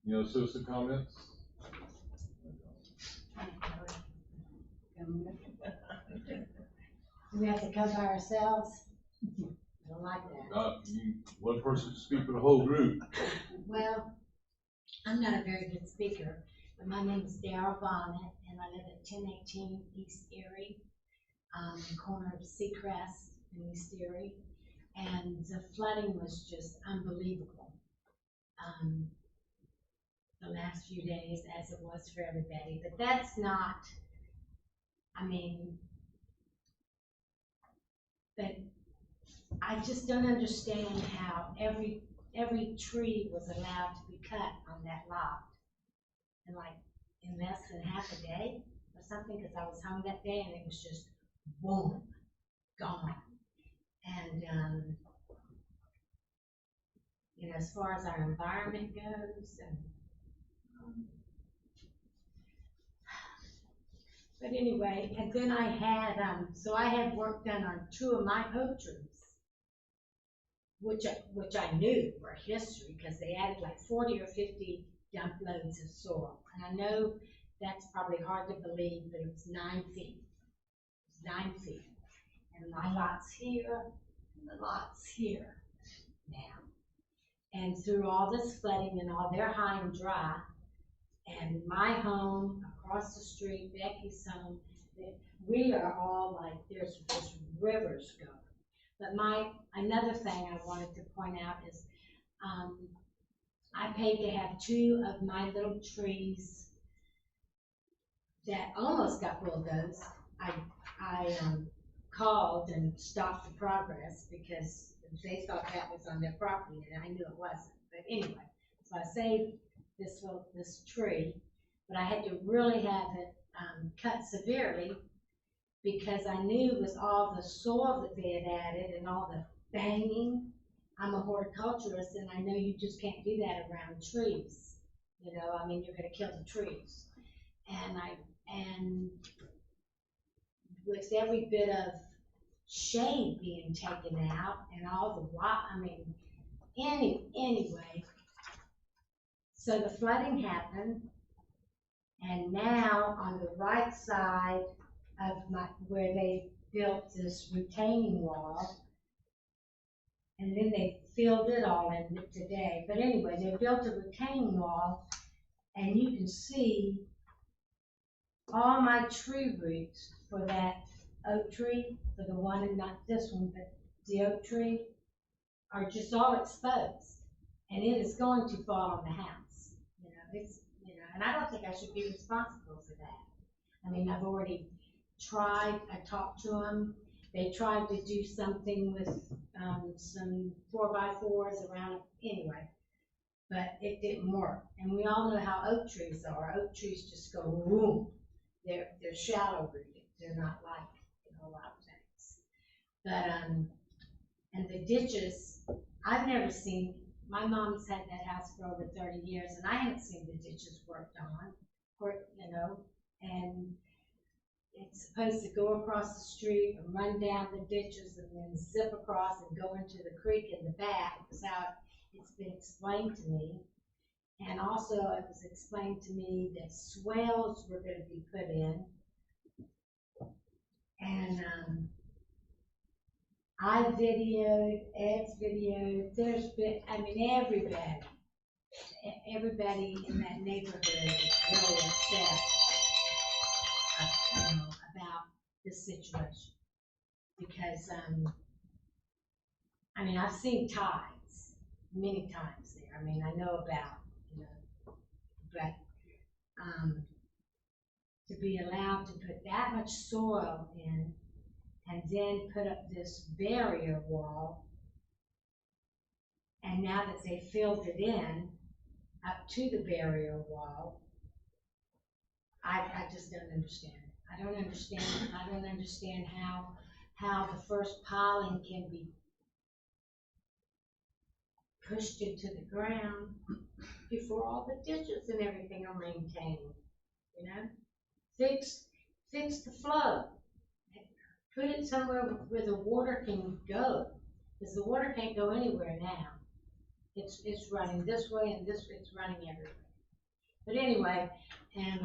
I: Any other citizen comments?
N: We have to come by ourselves. I don't like that.
I: One person to speak for the whole group.
N: Well, I'm not a very good speaker, but my name is Darrell Bonnet, and I live at 1018 East Erie, corner of Seacrest and East Erie. And the flooding was just unbelievable. The last few days, as it was for everybody, but that's not, but I just don't understand how every tree was allowed to be cut on that lot, and in less than half a day or something, because I was home that day and it was just boom, gone. And as far as our environment goes, but anyway, and then I had I had work done on 2 of my oak trees, which I knew were history because they added like 40 or 50 dump loads of soil. And I know that's probably hard to believe, but it was 9 feet. It was 9 feet. And my lot's here, and the lot's here now. And through all this flooding and all, they're high and dry. And my home, across the street, Becky's home, we are all like, there's just rivers going. But another thing I wanted to point out is, I paid to have 2 of my little trees that almost got bulldozed. I called and stopped the progress because they thought that was on their property, and I knew it wasn't. But anyway, so I saved this tree, but I had to really have it cut severely because I knew it was all the soil that they had added and all the banging. I'm a horticulturist, and I know you just can't do that around trees. You're going to kill the trees. And with every bit of shade being taken out and all the anyway. So the flooding happened, and now on the right side of where they built this retaining wall, and then they filled it all in today. But anyway, they built a retaining wall, and you can see all my tree roots for that oak tree, for the one, and not this one, but the oak tree, are just all exposed, and it is going to fall on the house. And I don't think I should be responsible for that. I've already tried. I talked to them. They tried to do something with some 4x4s around it anyway, but it didn't work. And we all know how oak trees are. Oak trees just go boom. They're shallow rooted. They're not like a lot of things. But and the ditches, I've never seen. My mom's had that house for over 30 years, and I haven't seen the ditches worked on, and it's supposed to go across the street and run down the ditches and then zip across and go into the creek in the back. Is how it's been explained to me. And also it was explained to me that swales were gonna be put in. And, I videoed, Ed's videoed, there's been, I mean, everybody in that neighborhood is really upset, about this situation. Because, I mean, I've seen tides many times there. I mean, I know about, but, to be allowed to put that much soil in and then put up this barrier wall, and now that they filled it in up to the barrier wall, I just don't understand it. I don't understand how the first piling can be pushed into the ground before all the ditches and everything are maintained, Fix the flow. Put it somewhere where the water can go, because the water can't go anywhere now. It's running this way and it's running everywhere. But anyway, and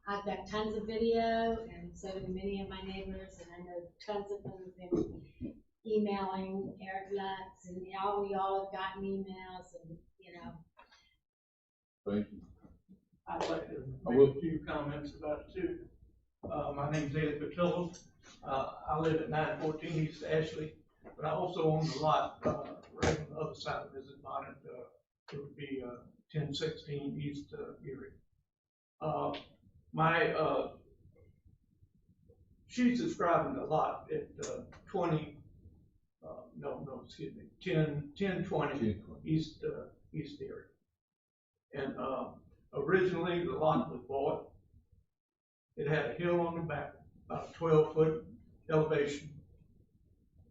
N: I've got tons of video, and so do many of my neighbors, and I know tons of them have been emailing Eric Lutz, and y'all have gotten emails, and
I: Thank you.
L: I'd like to make a few comments about it too. My name's Ed Patillo. I live at 914 East Ashley, but I also own the lot right on the other side of Mrs. Bonnet. It would be 1016 East Erie. She's describing the lot at 1020 East Erie. And originally the lot was bought. It had a hill on the back, about a 12-foot elevation.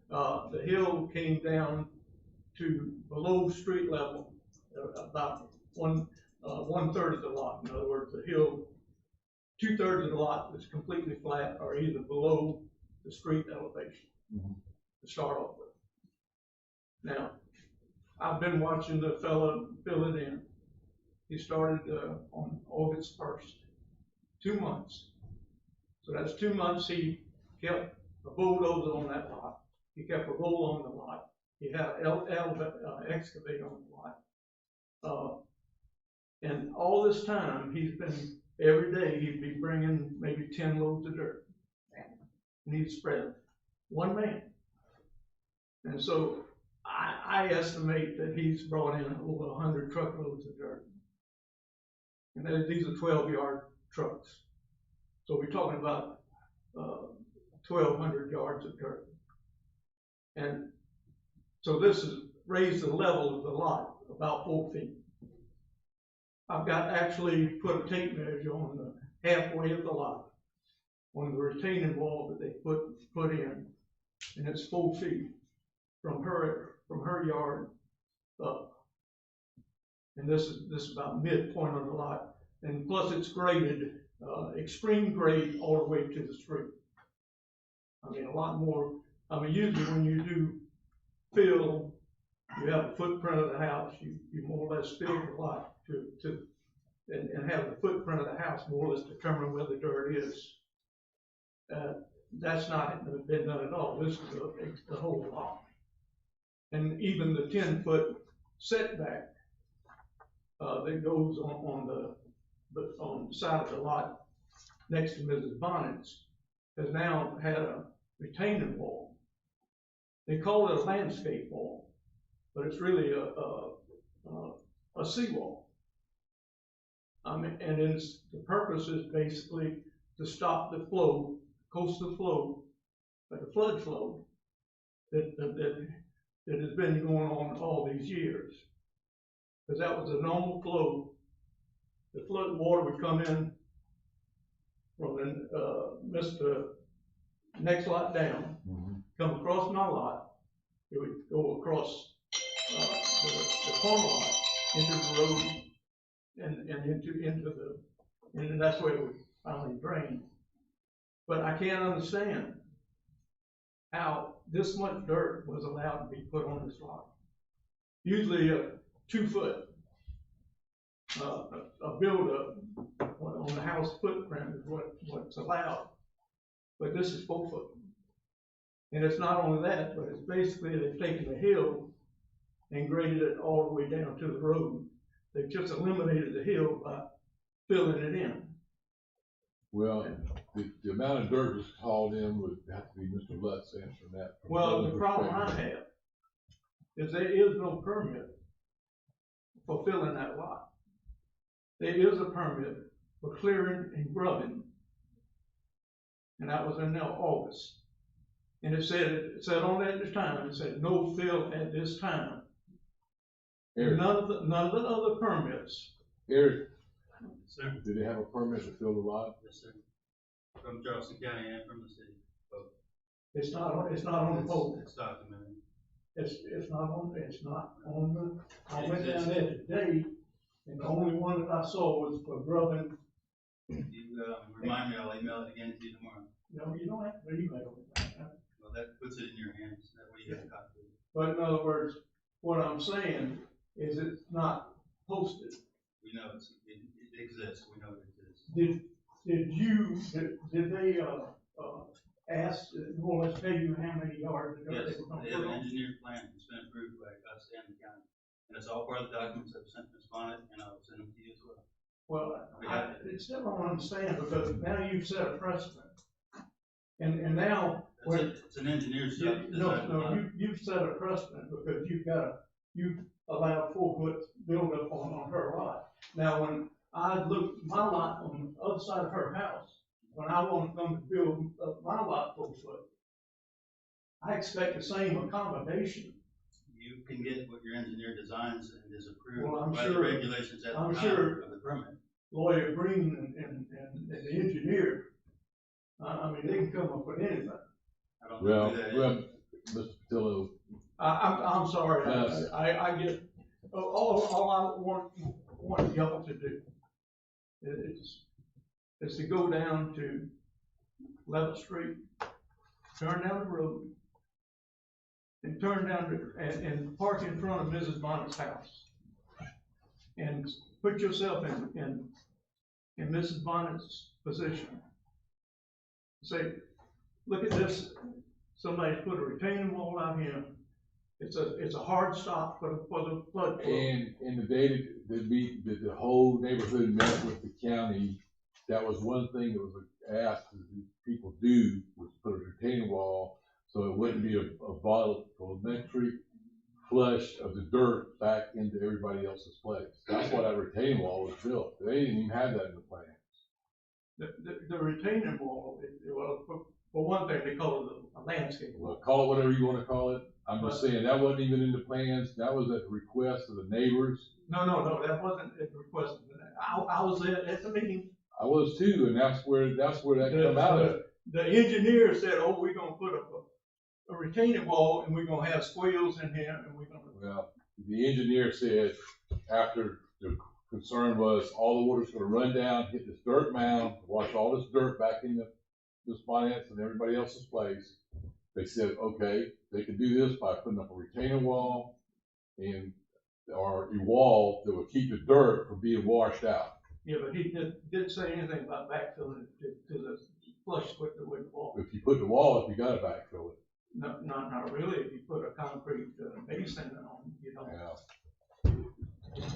L: The hill came down to below street level, about one third of the lot. In other words, the hill, 2/3 of the lot was completely flat or either below the street elevation to start off with. Now, I've been watching the fellow fill it in. He started on August 1st, 2 months. So that's 2 months he kept a bulldozer on that lot. He kept a roll on the lot. He had an excavator on the lot. And all this time, every day he'd be bringing maybe 10 loads of dirt. And he'd spread it. One man. And so I estimate that he's brought in over 100 truckloads of dirt. And these are 12-yard trucks. So we're talking about 1,200 yards of dirt. And so this has raised the level of the lot about 4 feet. I've actually put a tape measure on the halfway of the lot, on the retaining wall that they put in, and it's 4 feet from her yard up. And this is about midpoint of the lot, and plus it's graded, extreme grade all the way to the street. I mean, a lot more. I mean, usually when you do fill, you have a footprint of the house. You more or less fill the lot and have the footprint of the house more or less determine where the dirt is. That's not been done at all. This is the whole lot. And even the 10-foot setback that goes on the side of the lot next to Mrs. Bonnet's has now had a retaining wall. They call it a landscape wall, but it's really a seawall. And the purpose is basically to stop the flow, coastal flow, the flood flow that has been going on all these years. Because that was a normal flow. The flood water would come in from the next lot down, come across my lot. It would go across the corner lot into the road and and that's where it would finally drain. But I can't understand how this much dirt was allowed to be put on this lot. Usually a 2 foot a buildup on the house footprint is what's allowed. But this is 4 foot. And it's not only that, but it's basically they've taken the hill and graded it all the way down to the road. They've just eliminated the hill by filling it in.
I: Well, the amount of dirt that's hauled in would have to be Mr. Lutz answering that.
L: Well, the problem I have is there is no permit for filling that lot. There is a permit for clearing and grubbing. And that was in August. And it said on that at the time, it said no fill at this time.
I: Eric.
L: None of the other permits.
I: Eric,
B: Sir?
I: did they have a permit to fill the lot?
B: Yes, sir. From Charleston County and from the city. Both.
L: It's not on the poll.
B: It's documented.
L: It's not on the, I went down there today, and the only one that I saw was for grubbing.
B: You, remind me, I'll email it again to you tomorrow.
L: No, you don't have to email it.
B: Well, that puts it in your hands, that way you have a copy.
L: But in other words, what I'm saying is it's not posted.
B: We know it exists, we know it exists.
L: Did they, ask, more or less tell you how many yards of dirt
B: Yes,
L: they were gonna
B: they have
L: put
B: an
L: on?
B: engineered plan, it's been approved by us and the county. And it's all part of the documents I've sent Ms. Bonnet, and I'll send them to you as well.
L: Well, I still don't understand, because now you've set a precedent. And now,
B: It's an engineer's job. to design the lot.
L: you've set a precedent, because you've allowed 4 foot buildup on her lot. Now, when I look, my lot on the other side of her house, when I want to come to build up my lot 4 foot, I expect the same accommodation.
B: You can get what your engineer designs and is
L: Well, I'm
B: approved by the
L: sure-
B: regulations at the
L: I'm
B: time
L: sure-
B: of the permit.
L: Lawyer Green and the engineer, I mean, they can come up with anything.
B: I don't
I: Well,
B: know who that is.
I: well, Mr. Patillo,
L: I'm sorry,
I: Yes.
L: I get, all I want y'all to do is to go down to 11th Street, turn down the road, and turn down and park in front of Mrs. Bonnet's house. And put yourself in Mrs. Bonnet's position. Say, look at this, somebody's put a retaining wall out here. It's a hard stop for the flood flow.
I: and in the day that the whole neighborhood met with the county, that was one thing that was asked that people do, was put a retaining wall, so it wouldn't be a volumetric flush of the dirt back into everybody else's place. That's why that retaining wall was built. They didn't even have that in the plans.
L: The retaining wall, well, for one thing, they call it a landscape wall.
I: Well, call it whatever you wanna call it. I'm just saying, that wasn't even in the plans. That was at the request of the neighbors.
L: No, that wasn't at the request of the, I was there at the meeting.
I: I was too, and that's where that come out of.
L: The engineer said, oh, we're gonna put a retaining wall, and we're gonna have swales in here, and we're gonna.
I: Well, the engineer said, after the concern was all the water's gonna run down, hit this dirt mound, wash all this dirt back into this finance and everybody else's place. They said, okay, they could do this by putting up a retaining wall or a wall that would keep the dirt from being washed out.
L: Yeah, but he didn't say anything about backfilling to the flush with the wall.
I: If you put the wall up, you gotta backfill it.
L: No, not really, if you put a concrete basin on, you know.
I: Yeah.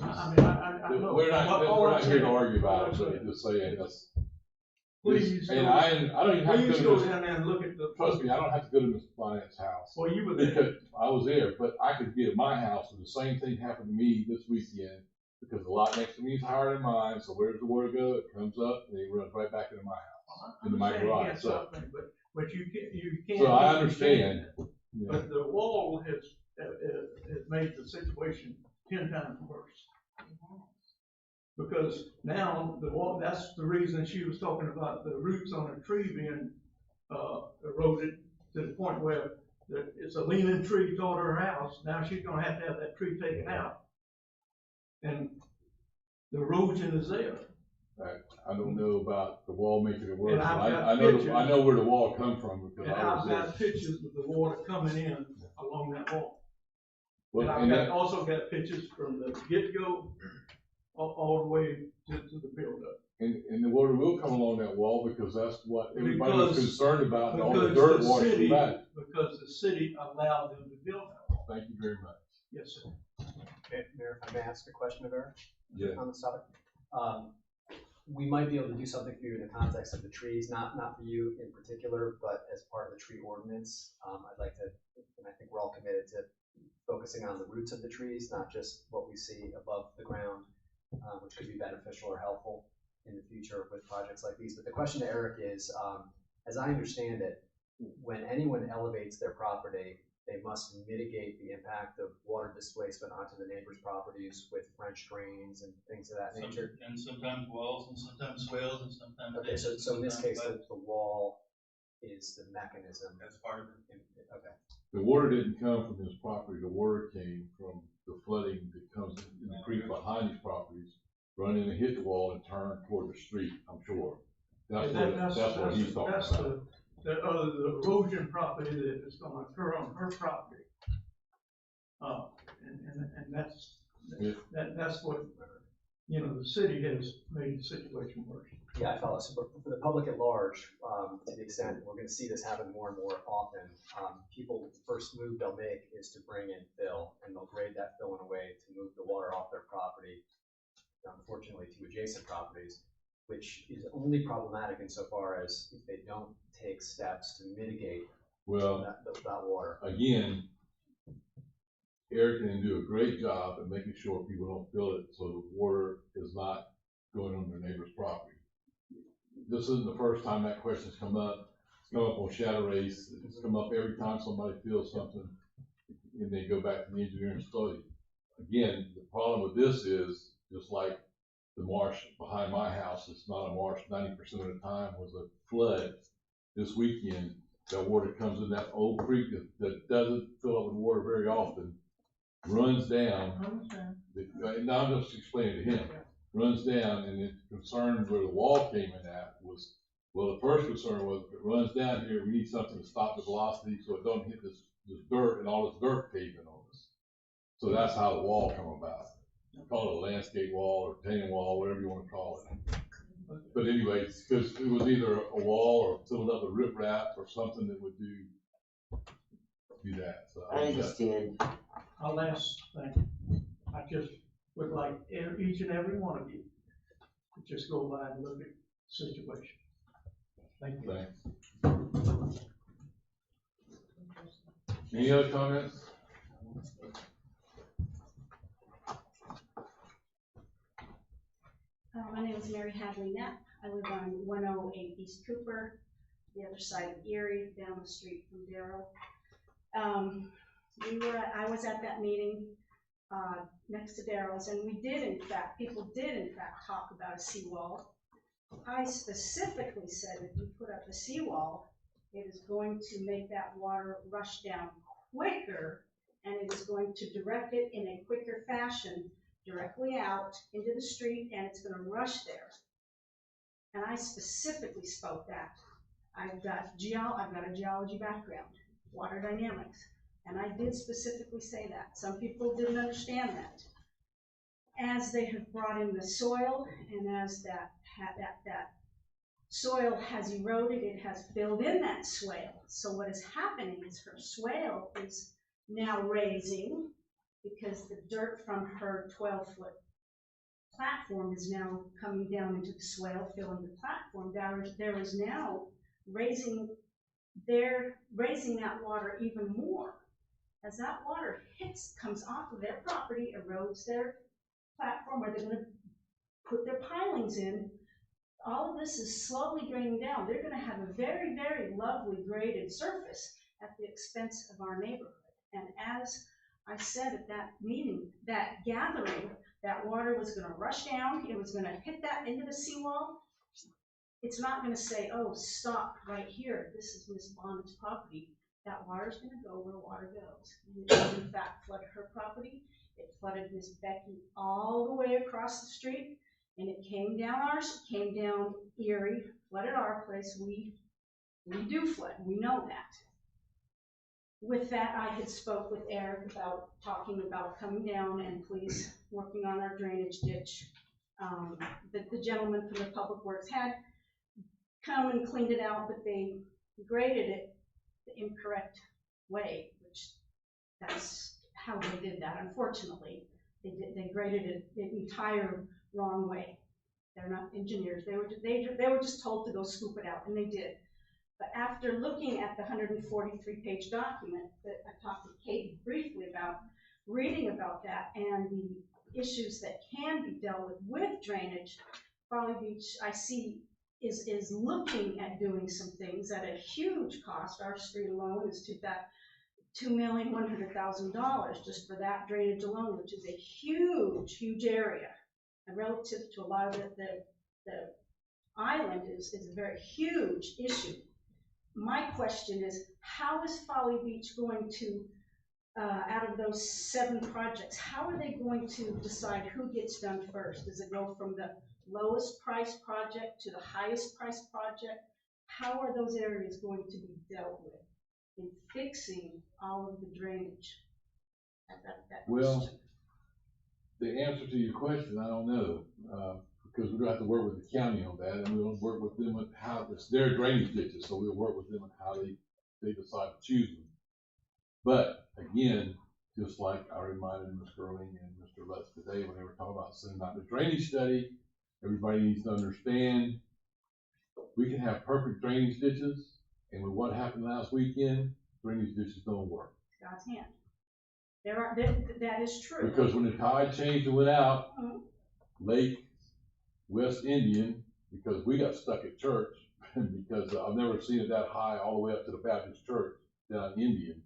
L: I mean, I know.
I: We're not here to argue about it,
L: All I'm
I: but just saying that's.
L: Please
I: And
L: go-
I: I don't even have to
L: Please
I: go
L: go
I: to
L: down there and look at the.
I: trust me, I don't have to go to Mr. Finance house.
L: Well, you were there.
I: Because I was there, but I could be at my house and the same thing happened to me this weekend because the lot next to me is higher than mine, so where does the water go? It comes up and it runs right back into my house, into my garage, so.
L: But you can't.
I: So I understand. Yeah.
L: But the wall has made the situation 10 times worse. Because now the wall, that's the reason she was talking about the roots on a tree being eroded to the point where it's a leaning tree toward her house. Now she's gonna have to have that tree taken out. And the erosion is there.
I: I don't know about the wall making it worse.
L: And I've got
I: I know
L: pictures.
I: I know where the wall come from because
L: And
I: I was
L: I've
I: there.
L: got pictures of the water coming in along that wall.
I: Well,
L: And
I: and
L: I've
I: that-
L: also got pictures from the get-go all the way to the buildup.
I: And the water will come along that wall because that's what everybody was
L: Because-
I: concerned about, and all the
L: Because
I: dirt
L: the
I: washing
L: city-
I: back.
L: Because the city allowed them to build that wall.
I: Thank you very much.
L: Yes, sir.
K: Mayor, if I may ask a question of Eric?
I: Yeah.
K: On this topic? We might be able to do something for you in the context of the trees, not for you in particular, but as part of the tree ordinance. I'd like to, and I think we're all committed to focusing on the roots of the trees, not just what we see above the ground, which could be beneficial or helpful in the future with projects like these. But the question to Eric is, as I understand it, when anyone elevates their property, they must mitigate the impact of water displacement onto the neighbors' properties with French drains and things of that nature.
B: And sometimes walls, and sometimes swales, and sometimes.
K: Okay, so in this case, the wall is the mechanism.
B: That's part of it.
K: Okay.
I: The water didn't come from his property, the water came from the flooding that comes in the creek behind his properties, run in and hit the wall and turn toward the street, I'm sure. That's what he's talking
L: That's
I: about.
L: the erosion property that is gonna occur on her property. And that's what, the city has made the situation worse.
K: Yeah, I follow. So for the public at large, to the extent we're going to see this happen more and more often, people first move they'll make is to bring in fill, and they'll grade that fill in a way to move the water off their property, unfortunately to adjacent properties, which is only problematic insofar as if they don't take steps to mitigate that water.
I: Again, Eric can do a great job at making sure people don't fill it so the water is not going on their neighbor's property. This isn't the first time that question's come up. It's come up on Shadow Race. It's come up every time somebody feels something and they go back to the engineering study. Again, the problem with this is just like the marsh behind my house. It's not a marsh 90% of the time. Was a flood this weekend. That water comes in that old creek that doesn't fill up with water very often, runs down. And I'm just explaining to him. Runs down, and the concern where the wall came in at was, well, the first concern was if it runs down here, we need something to stop the velocity so it don't hit this dirt and all this dirt caving on us. So that's how the wall come about. Call it a landscape wall or retaining wall, whatever you want to call it. But anyways, because it was either a wall or filled up with riprap or something that would do that. So
C: I understand.
L: Our last thing, I just would like each and every one of you to just go by and look at the situation. Thank you.
I: Thanks. Any other comments?
O: My name is Mary Hadley Knapp. I live on 108 East Cooper, the other side of Erie, down the street from Darrow. I was at that meeting next to Darrow's, and people did in fact talk about a seawall. I specifically said if you put up a seawall, it is going to make that water rush down quicker, and it is going to direct it in a quicker fashion directly out into the street, and it's going to rush there. And I specifically spoke that. I've got a geology background, water dynamics, and I did specifically say that. Some people didn't understand that. As they have brought in the soil, and as that soil has eroded, it has filled in that swale. So what is happening is her swale is now raising, because the dirt from her 12-foot platform is now coming down into the swale, filling the platform. There is now raising that water even more. As that water comes off of their property, erodes their platform where they're going to put their pilings in, all of this is slowly draining down. They're going to have a very, very lovely graded surface at the expense of our neighborhood. And as I said at that meeting, that gathering, that water was going to rush down, it was going to hit that into the seawall. It's not going to say, oh, stop right here, this is Miss Bonnet's property. That water's going to go where water goes. And it did in fact flood her property. It flooded Miss Becky all the way across the street, and it came down Erie, flooded our place. We do flood, we know that. With that, I had spoke with Eric about talking about coming down and please working on our drainage ditch the gentleman from the Public Works had come and cleaned it out, but they graded it the incorrect way, which that's how they did that, unfortunately. They graded it the entire wrong way. They're not engineers, they were just told to go scoop it out, and they did. But after looking at the 143-page document that I talked to Kate briefly about, reading about that and the issues that can be dealt with drainage, Folly Beach, I see, is looking at doing some things at a huge cost. Our street alone is to that $2,100,000 just for that drainage alone, which is a huge, huge area. And relative to a lot of the island is a very huge issue. My question is, how is Folly Beach going to, out of those 7 projects, how are they going to decide who gets done first? Does it go from the lowest price project to the highest price project? How are those areas going to be dealt with in fixing all of the drainage?
I: Well,
O: question.
I: the answer to your question, I don't know, because we're gonna have to work with the county on that, and we'll work with them on how, it's their drainage ditches, so we'll work with them on how they decide to choose them. But again, just like I reminded Ms. Gerling and Mr. Lutz today when they were talking about sending out the drainage study, everybody needs to understand, we can have perfect drainage ditches, and with what happened last weekend, drainage ditches don't work.
O: God's hand. That is true.
I: Because when the tide changed and went out, Lake West Indian, because we got stuck at church, because I've never seen it that high all the way up to the Baptist church down Indian,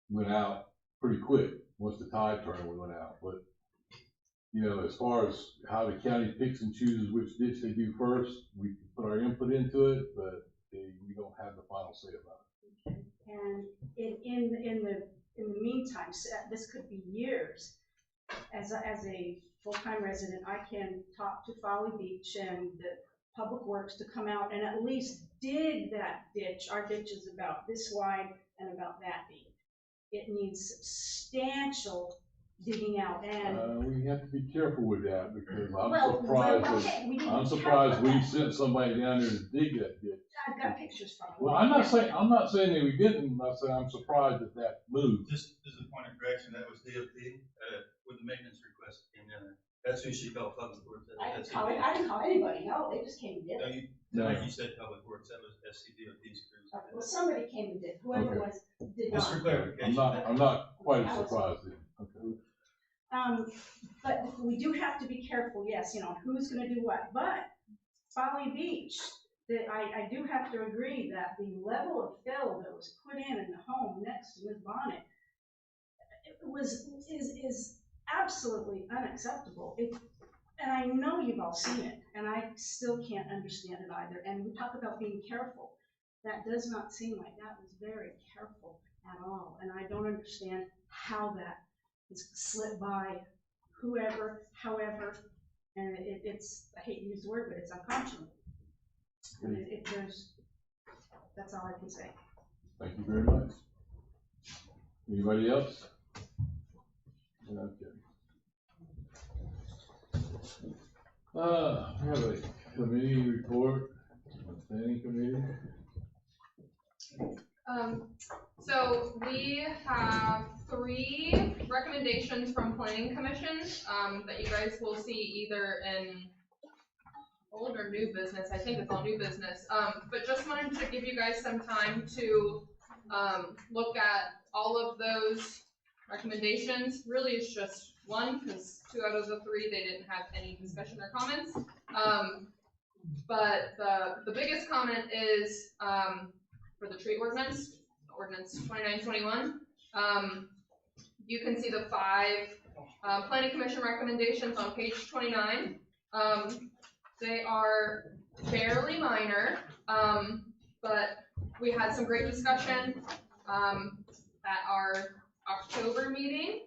I: went out pretty quick. Once the tide turned, we went out. But, you know, as far as how the county picks and chooses which ditch they do first, we can put our input into it, but we don't have the final say about it.
O: And in the meantime, this could be years. As a full-time resident, I can talk to Folly Beach and the Public Works to come out and at least dig that ditch. Our ditch is about this wide and about that deep. It needs substantial digging out, and
I: we have to be careful with that, because
O: I'm
I: surprised we sent somebody down there to dig that ditch.
O: I've got pictures from it.
I: Well, I'm not saying that we didn't. I'm saying I'm surprised that moved.
B: Just as a point of correction, that was DOT, with the maintenance request that came in. That's who she called Public Works.
O: I didn't call anybody, no, they just came and did it.
B: Like you said Public Works, that was SCDOT's crew.
O: Well, somebody came and did, whoever it was, did not.
B: Just for clarification.
I: I'm not quite as surprised then. Okay.
O: But we do have to be careful, yes, who's gonna do what, but Folly Beach, I do have to agree that the level of fill that was put in the home next to Ms. Bonnet is absolutely unacceptable. And I know you've all seen it, and I still can't understand it either. And we talk about being careful. That does not seem like that was very careful at all. And I don't understand how that is slipped by whoever, however, and it's, I hate to use the word, but it's unconscionable. And that's all I can say.
I: Thank you very much. Anybody else? Okay. We have a committee report, planning committee.
F: So we have 3 recommendations from Planning Commission that you guys will see either in old or new business. I think it's all new business. But just wanted to give you guys some time to look at all of those recommendations. Really, it's just one, because 2 out of the 3 they didn't have any discussion or comments. But the biggest comment is for the tree ordinance, Ordinance 2921. You can see the 5 Planning Commission recommendations on page 29. They are fairly minor, but we had some great discussion at our October meeting.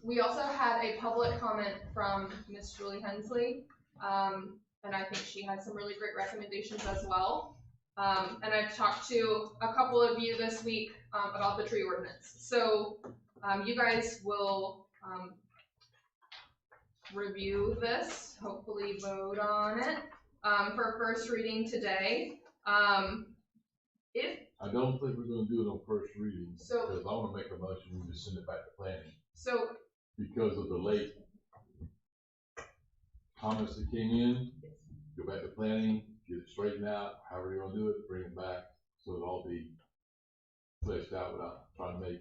F: We also had a public comment from Miss Julie Hensley, and I think she had some really great recommendations as well. And I've talked to a couple of you this week about the tree ordinance. So you guys will review this, hopefully vote on it, for first reading today. If,
I: I don't think we're gonna do it on first reading,
F: So-
I: because I wanna make a motion, we just send it back to planning,
F: so,
I: because of the late comments that came in, go back to planning, get it straightened out, however you're gonna do it, bring it back, so it'll all be fleshed out without trying to make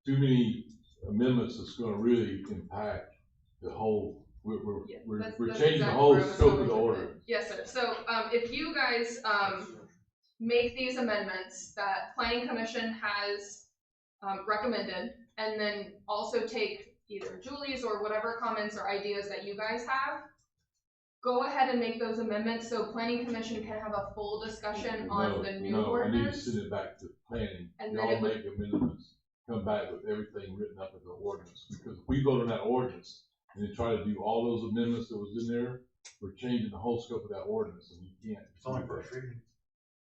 I: too many amendments that's gonna really impact the whole, we're
F: that's
I: changing the
F: exactly
I: whole
F: where I was
I: scope
F: going
I: of the
F: with
I: order.
F: it. Yes, sir. So, if you guys, make these amendments that planning commission has, recommended, and then also take either Julie's or whatever comments or ideas that you guys have, go ahead and make those amendments so planning commission can have a full discussion on the new
I: No, I need to
F: ordinance.
I: send it back to planning,
F: And then
I: y'all
F: it would-
I: make amendments, come back with everything written up in the ordinance, because if we vote on that ordinance, and then try to do all those amendments that was in there, we're changing the whole scope of that ordinance, and you can't.
A: It's only first reading.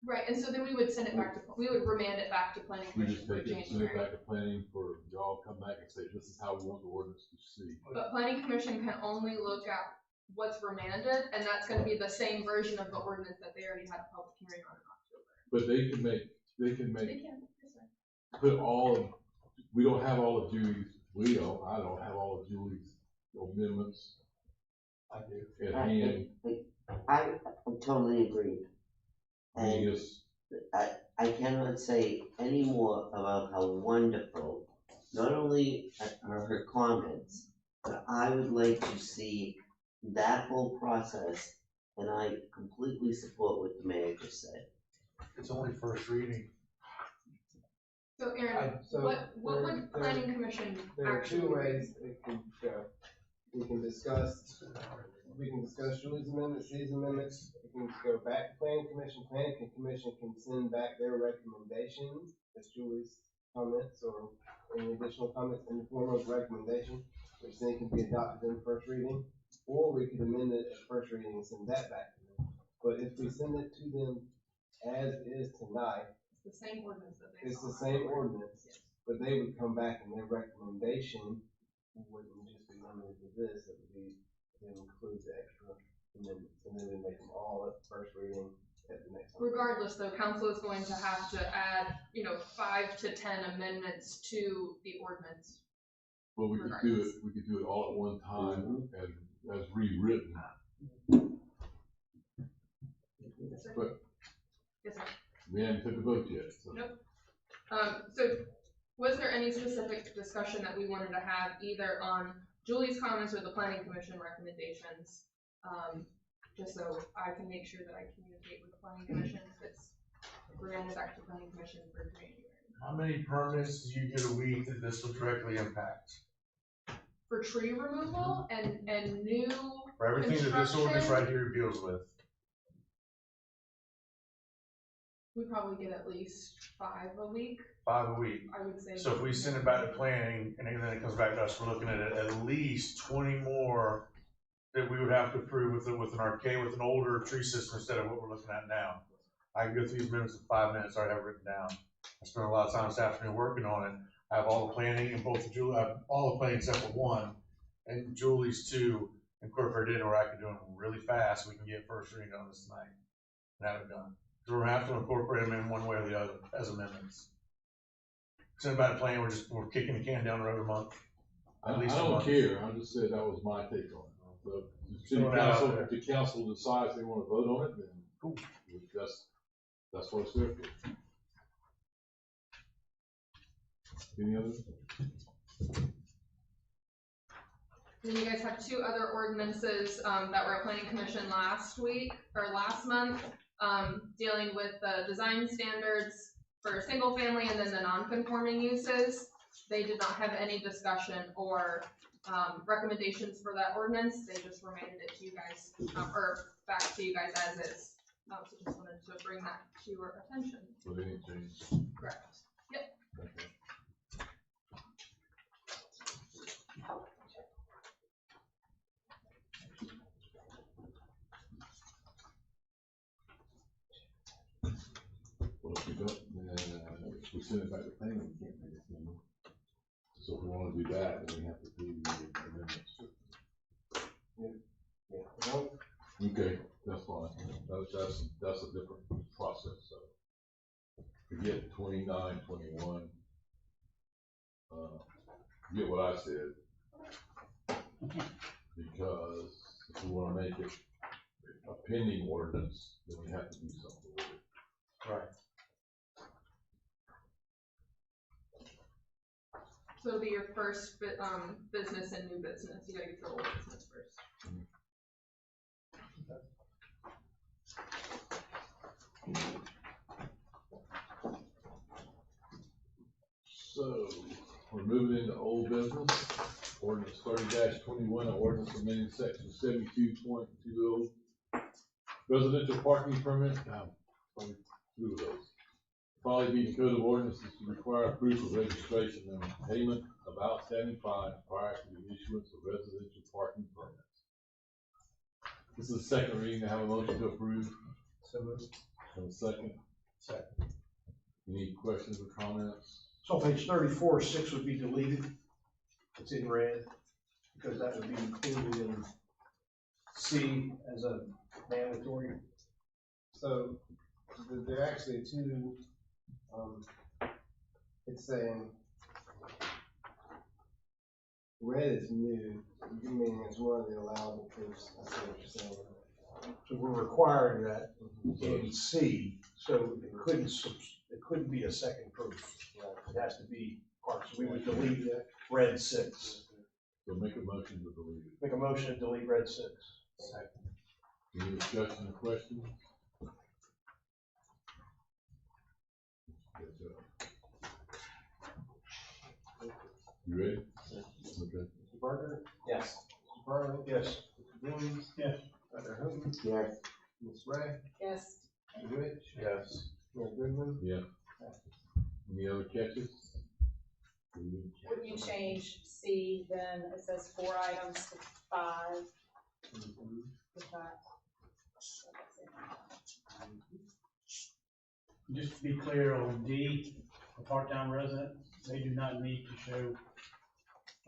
F: Right, and so then we would send it back to, we would remand it back to planning
I: We
F: commission
I: just
F: for
I: take it, send it
F: January.
I: back to planning for y'all come back and say, this is how we want the ordinance to see.
F: But planning commission can only look at what's remanded, and that's gonna be the same version of the ordinance that they already had a public hearing on in October.
I: But they can
F: They
I: make,
F: can, yes, sir.
I: put all of, we don't have all of Julie's, I don't have all of Julie's amendments
A: I do.
I: at hand.
C: I totally agree.
I: I mean,
C: And
I: it's,
C: I cannot say any more about how wonderful, not only are her comments, but I would like to see that whole process, and I completely support what the mayor just said.
A: It's only first reading.
F: So Aaron,
G: So
F: what would
G: there-
F: planning commission
G: There are
F: actually?
G: two ways it can go. We can discuss Julie's amendments, these amendments, we can go back to planning commission can send back their recommendations, as Julie's comments or any additional comments in the form of recommendation, which then can be adopted in first reading, or we could amend it at first reading and send that back to them. But if we send it to them as is tonight,
F: It's the same ordinance that they
G: it's
F: saw.
G: the same ordinance, but they would come back and their recommendation wouldn't just be limited to this, it would be, they would include the extra amendments, and then we make them all at first reading at the next.
F: Regardless, though, council is going to have to add, 5 to 10 amendments to the ordinance.
I: well, we could do it all at one time as rewritten.
F: Yes, sir.
I: But
F: Yes, sir.
I: we haven't took a vote yet, so.
F: Nope. So was there any specific discussion that we wanted to have either on Julie's comments or the planning commission recommendations? Just so I can make sure that I communicate with the planning commission if it's remanded back to planning commission for January.
A: How many permits do you get a week that this will directly impact?
F: For tree removal and new
A: For everything that this ordinance
F: construction,
A: right here deals with?
F: we probably get at least 5 a week,
A: 5 a week.
F: I would say.
A: So if we send it back to planning and then it comes back to us, we're looking at least 20 more that we would have to approve with an older tree system instead of what we're looking at now. I can go through these minutes in 5 minutes, I already have it written down. I spent a lot of time this afternoon working on it. I have all the planning and I have all the planning except for one, and Julie's 2 incorporated in, or I can do them really fast. We can get first reading on this tonight and have it done. So we're gonna have to incorporate them in one way or the other as amendments. Send it back to planning, we're kicking the can down the road a month.
I: I
A: At least a
I: don't
A: month.
I: care, I just said that was my take on it. So,
A: Throw it out there.
I: if the council decides they wanna vote on it, then cool, that's what it's there for. Any others?
F: Then you guys have 2 other ordinances, that were at planning commission last month, dealing with the design standards for single family and then the non-conforming uses. They did not have any discussion or, recommendations for that ordinance. They just remanded it to you guys, or back to you guys as is. So just wanted to bring that to your attention.
I: So they didn't change.
F: Correct. Yep.
I: Okay. Well, if we don't, if we send it back to planning, we can't make it, so if we wanna do that, then we have to do the amendments. Okay, that's fine. That's a different process, so. Forget 29, 21. Forget what I said. Because if we wanna make it a pending ordinance, then we have to do something with it.
A: Right.
F: So it'll be your first, business and new business, you gotta get your old business first.
I: So, we're moving into old business, ordinance 30-21, an ordinance amending section 72.20, residential parking permit, only two of those. Folly Beach Code of Ordinances to require proof of registration and payment of outstanding fines prior to the issuance of residential parking permits. This is the second reading, I have a motion to approve.
G: So moved.
I: Have a second?
B: Second.
I: Any questions or comments?
B: So page 34, 6 would be deleted. It's in red, because that would be included in C as a mandatory.
G: So, there are actually two, it's saying, red is new, meaning it's one of the allowable proofs, that's what you're saying.
B: So we're requiring that in C, so it couldn't be a second proof. It has to be part, so we would delete that red 6.
I: So make a motion to delete it.
B: Make a motion to delete red 6.
I: Second. Any discussion or questions? You ready? Okay.
G: Mr. Barker?
M: Yes.
G: Mr. Farley?
B: Yes.
G: Mr. Williams?
L: Yes.
G: Dr. Houghton?
C: Yes.
G: Ms. Ray?
H: Yes.
G: Mr. Rich?
A: Yes.
G: Mayor Goodwin?
I: Yeah. Any other catches?
H: Would you change C then, it says 4 items to 5? With that?
J: Just to be clear on D, a part-time resident, they do not need to show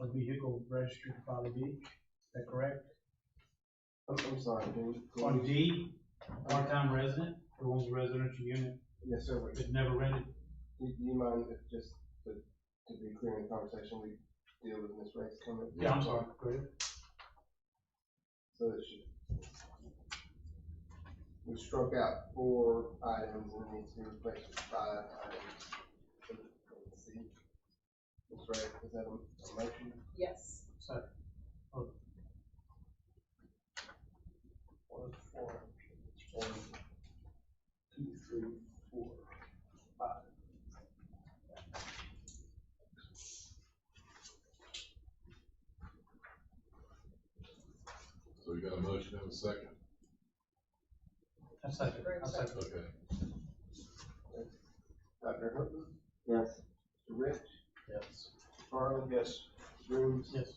J: a vehicle registered to Folly Beach. Is that correct?
G: I'm sorry,
J: On D, part-time resident who owns a residential unit
G: Yes, sir, but
J: that's never rented.
G: do you mind if just to be clear in the conversation, we deal with Ms. Ray's comment?
J: Yeah, I'm sorry, go ahead.
G: So it should, we struck out 4 items and it needs to be replaced with 5 items. Let's see. Ms. Ray, is that a motion?
H: Yes.
J: Second. Oh,
B: 1, 2, 3, 4, 5.
I: So we got a motion and a second.
J: a second, a second.
I: Okay.
G: Dr. Houghton?
C: Yes.
G: Mr. Rich?
B: Yes.
G: Mr. Farley?
B: Yes.
G: Mr. Williams?
J: Yes.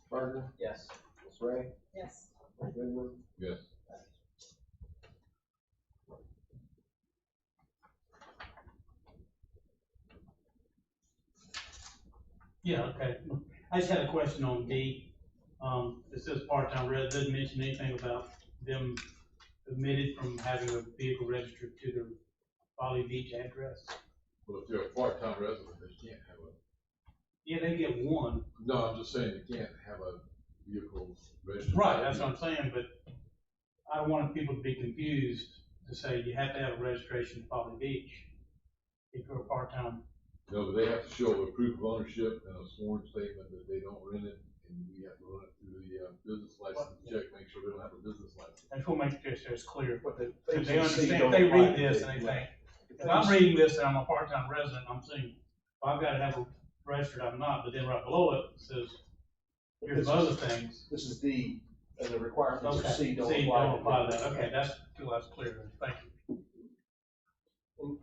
G: Barger?
M: Yes.
G: Ms. Ray?
H: Yes.
G: Mayor Goodwin?
I: Yes.
J: Yeah, okay. I just had a question on D. It says part-time resident, doesn't mention anything about them omitted from having a vehicle registered to their Folly Beach address.
I: Well, if you're a part-time resident, they can't have a,
J: Yeah, they get one.
I: no, I'm just saying they can't have a vehicle registered.
J: Right, that's what I'm saying, but I don't want people to be confused to say you have to have a registration in Folly Beach if you're a part-time.
I: No, but they have to show a proof of ownership and a sworn statement that they don't rent it, and we have to run it through the business license check, make sure they don't have a business license.
J: I just want to make sure it's clear.
B: But the
J: Because
B: things
J: they
B: you see
J: understand,
B: don't
J: they
B: apply
J: read
B: to
J: this
B: them.
J: and they think, if I'm reading this and I'm a part-time resident, I'm saying, well, I've got to have a registered, I'm not, but then right below it says, here's some other things.
B: This is D, and the requirements of
J: Okay,
B: C don't
J: C,
B: apply.
J: don't apply to that, okay, that's clear, thank you.
G: And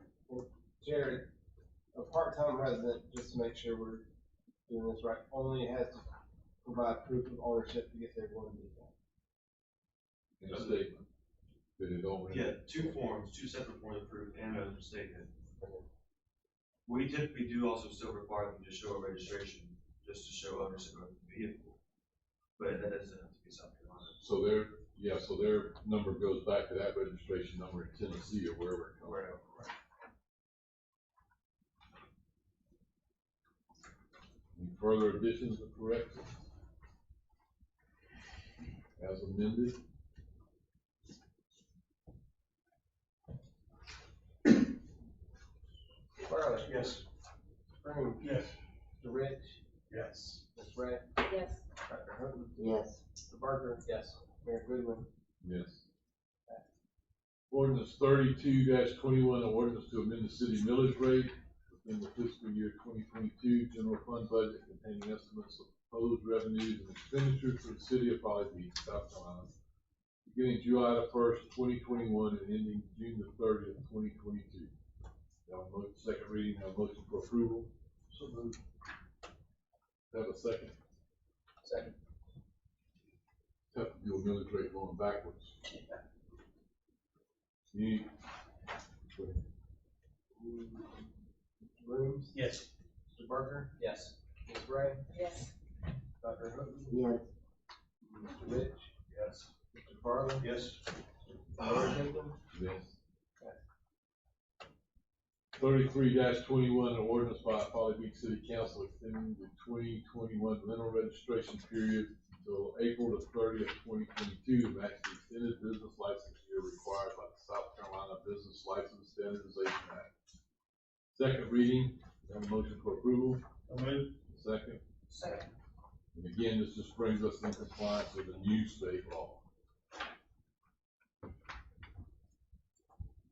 G: Jared, a part-time resident, just to make sure we're doing this right, only has to provide proof of ownership to get their one vehicle.
I: In a statement, that they don't rent
P: Yeah,
I: it.
P: 2 forms, 2 separate forms of proof and a statement. We typically do also still require them to show a registration, just to show ownership of the vehicle. But that doesn't have to be something on it.
I: So they're, Yeah, so their number goes back to that registration number in Tennessee or wherever it comes from. Any further additions or corrections? As amended?
G: Farley.
A: Yes.
G: Green.
A: Yes.
G: Mr. Rich.
A: Yes.
G: Ms. Ray.
H: Yes.
G: Dr. Hutton.
C: Yes.
G: Mr. Barker.
K: Yes.
G: Mayor Goodwin.
I: Yes. Ordinance 32-21, an ordinance to amend the city millage rate within the fiscal year 2022 general fund budget containing estimates of proposed revenues and expenditures for the city of Folly Beach, South Carolina, beginning July the 1st, 2021 and ending June the 30th, 2022. Second reading, have a motion for approval. So moved. Have a second.
K: Second.
I: Tough to do a millage rate going backwards. You.
G: Mr. Williams.
A: Yes.
G: Mr. Barker.
K: Yes.
G: Ms. Ray.
H: Yes.
G: Dr. Hutton.
C: Yes.
G: Mr. Rich.
A: Yes.
G: Mr. Farley.
A: Yes.
G: Mayor Goodwin.
I: Yes. 33-21, an ordinance by Folly Beach City Council extending the 2021 rental registration period until April the 30th, 2022 to match the extended business license year required by the South Carolina Business License Standardization Act. Second reading, have a motion for approval. Second.
H: Second.
I: And again, this just brings us in compliance with the new state law.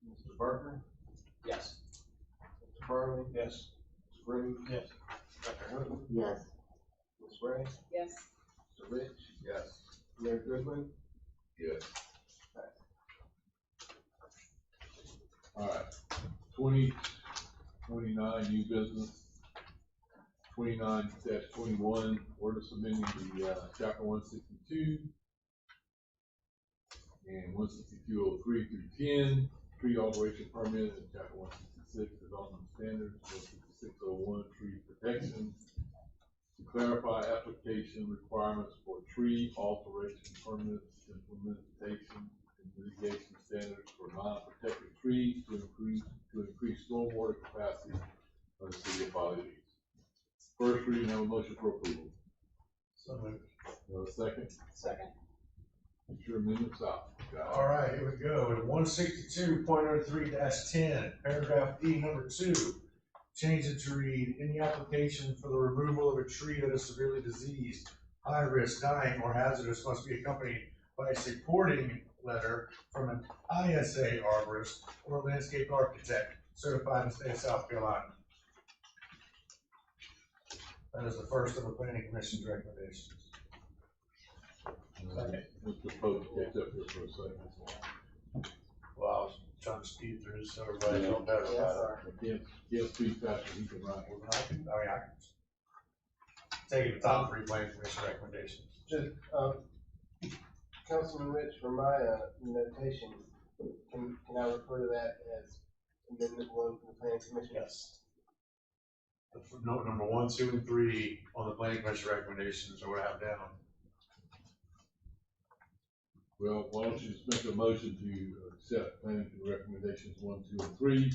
G: Mr. Barker.
K: Yes.
G: Mr. Farley.
A: Yes.
G: Mr. Green.
A: Yes.
G: Dr. Hutton.
C: Yes.
G: Ms. Ray.
H: Yes.
G: Mr. Rich.
A: Yes.
G: Mayor Goodwin.
I: Yes. All right, 2029 new business, 29-21, ordinance amending the, chapter 162 and 16203 through 10, tree alteration permit, and chapter 166 development standards, 16601 tree protection, to clarify application requirements for tree alteration permits, implementation and mitigation standards for non-protected trees to increase stormwater capacity of the city of Folly Beach. First reading, have a motion for approval.
A: So moved.
I: Have a second?
H: Second.
I: Make sure amendments out.
A: All right, here we go. In 162.03-10, paragraph E, number 2, change it to read, any application for the removal of a tree that is severely diseased, high risk, dying, or hazardous must be accompanied by a supporting letter from an ISA arborist or landscape architect certified in the state of South Carolina. That is the first of the planning commission's recommendations.
I: Second. Mr. Pope, catch up here for a second.
A: Well, I was trying to speed through so everybody felt better about it.
I: Can't speak faster, he can write.
A: I can take the top 3 planning commission recommendations.
G: Just, Councilman Rich, for my, notation, can I refer to that as amendment 1 from the planning commission?
A: Yes. Note number 1, 2, and 3 on the planning commission recommendations are what I have down.
I: Well, why don't you just make a motion to accept planning recommendations 1, 2, and 3. You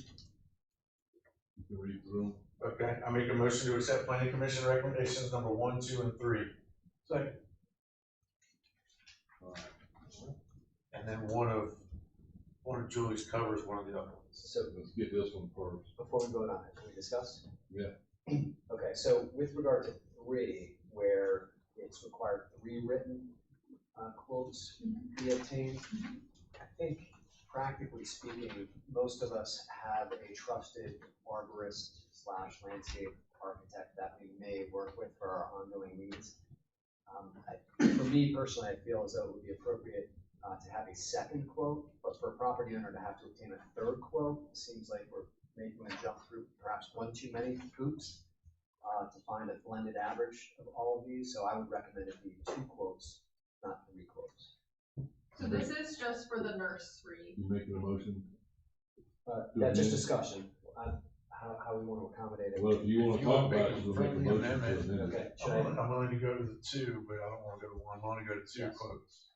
I: can read through them.
A: Okay, I make a motion to accept planning commission recommendations number 1, 2, and 3. Second.
I: All right.
A: And then one of Julie's covers one of the other ones.
K: So
I: Let's get this one first.
K: before we vote on it, can we discuss?
I: Yeah.
K: Okay, so with regard to 3, where it's required 3 written quotes be obtained, I think practically speaking, most of us have a trusted arborist / landscape architect that we may work with for our ongoing needs. For me personally, I feel as though it would be appropriate to have a second quote, but for a property owner to have to obtain a third quote seems like we're making a jump through perhaps one too many hoops to find a blended average of all of these. So I would recommend it be 2 quotes, not 3 quotes.
F: So this is just for the nursery.
I: You making a motion?
K: Yeah, just discussion, how we want to accommodate it.
I: Well, if you want to talk about it, we'll make a
A: friendly
I: motion to
A: amendment.
I: amend it.
K: Okay,
A: I'm willing to go to the 2, but I don't want to go to 1. I want to go to 2
K: Yes.
A: quotes.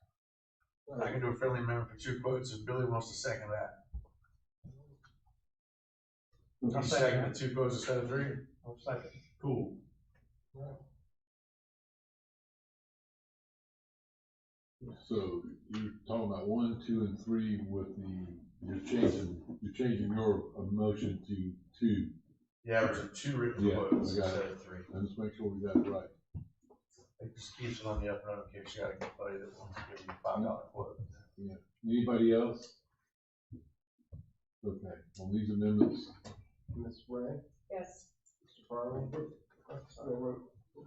A: I can do a friendly amendment for 2 quotes if Billy wants to second that. You second the 2 quotes instead of 3?
L: I'll second.
A: Cool.
I: So you're talking about 1, 2, and 3 with you're changing your motion to 2.
A: Yeah, there's 2 written quotes
I: we got
A: instead
I: it.
A: of 3.
I: Let's make sure we got it right.
A: It just keeps it on the up and up in case you gotta get somebody that wants to give you a $5 quote.
I: Yeah. Anybody else? Okay, on these amendments,
G: Ms. Ray,
H: Yes.
G: Mr. Farley,
L: We're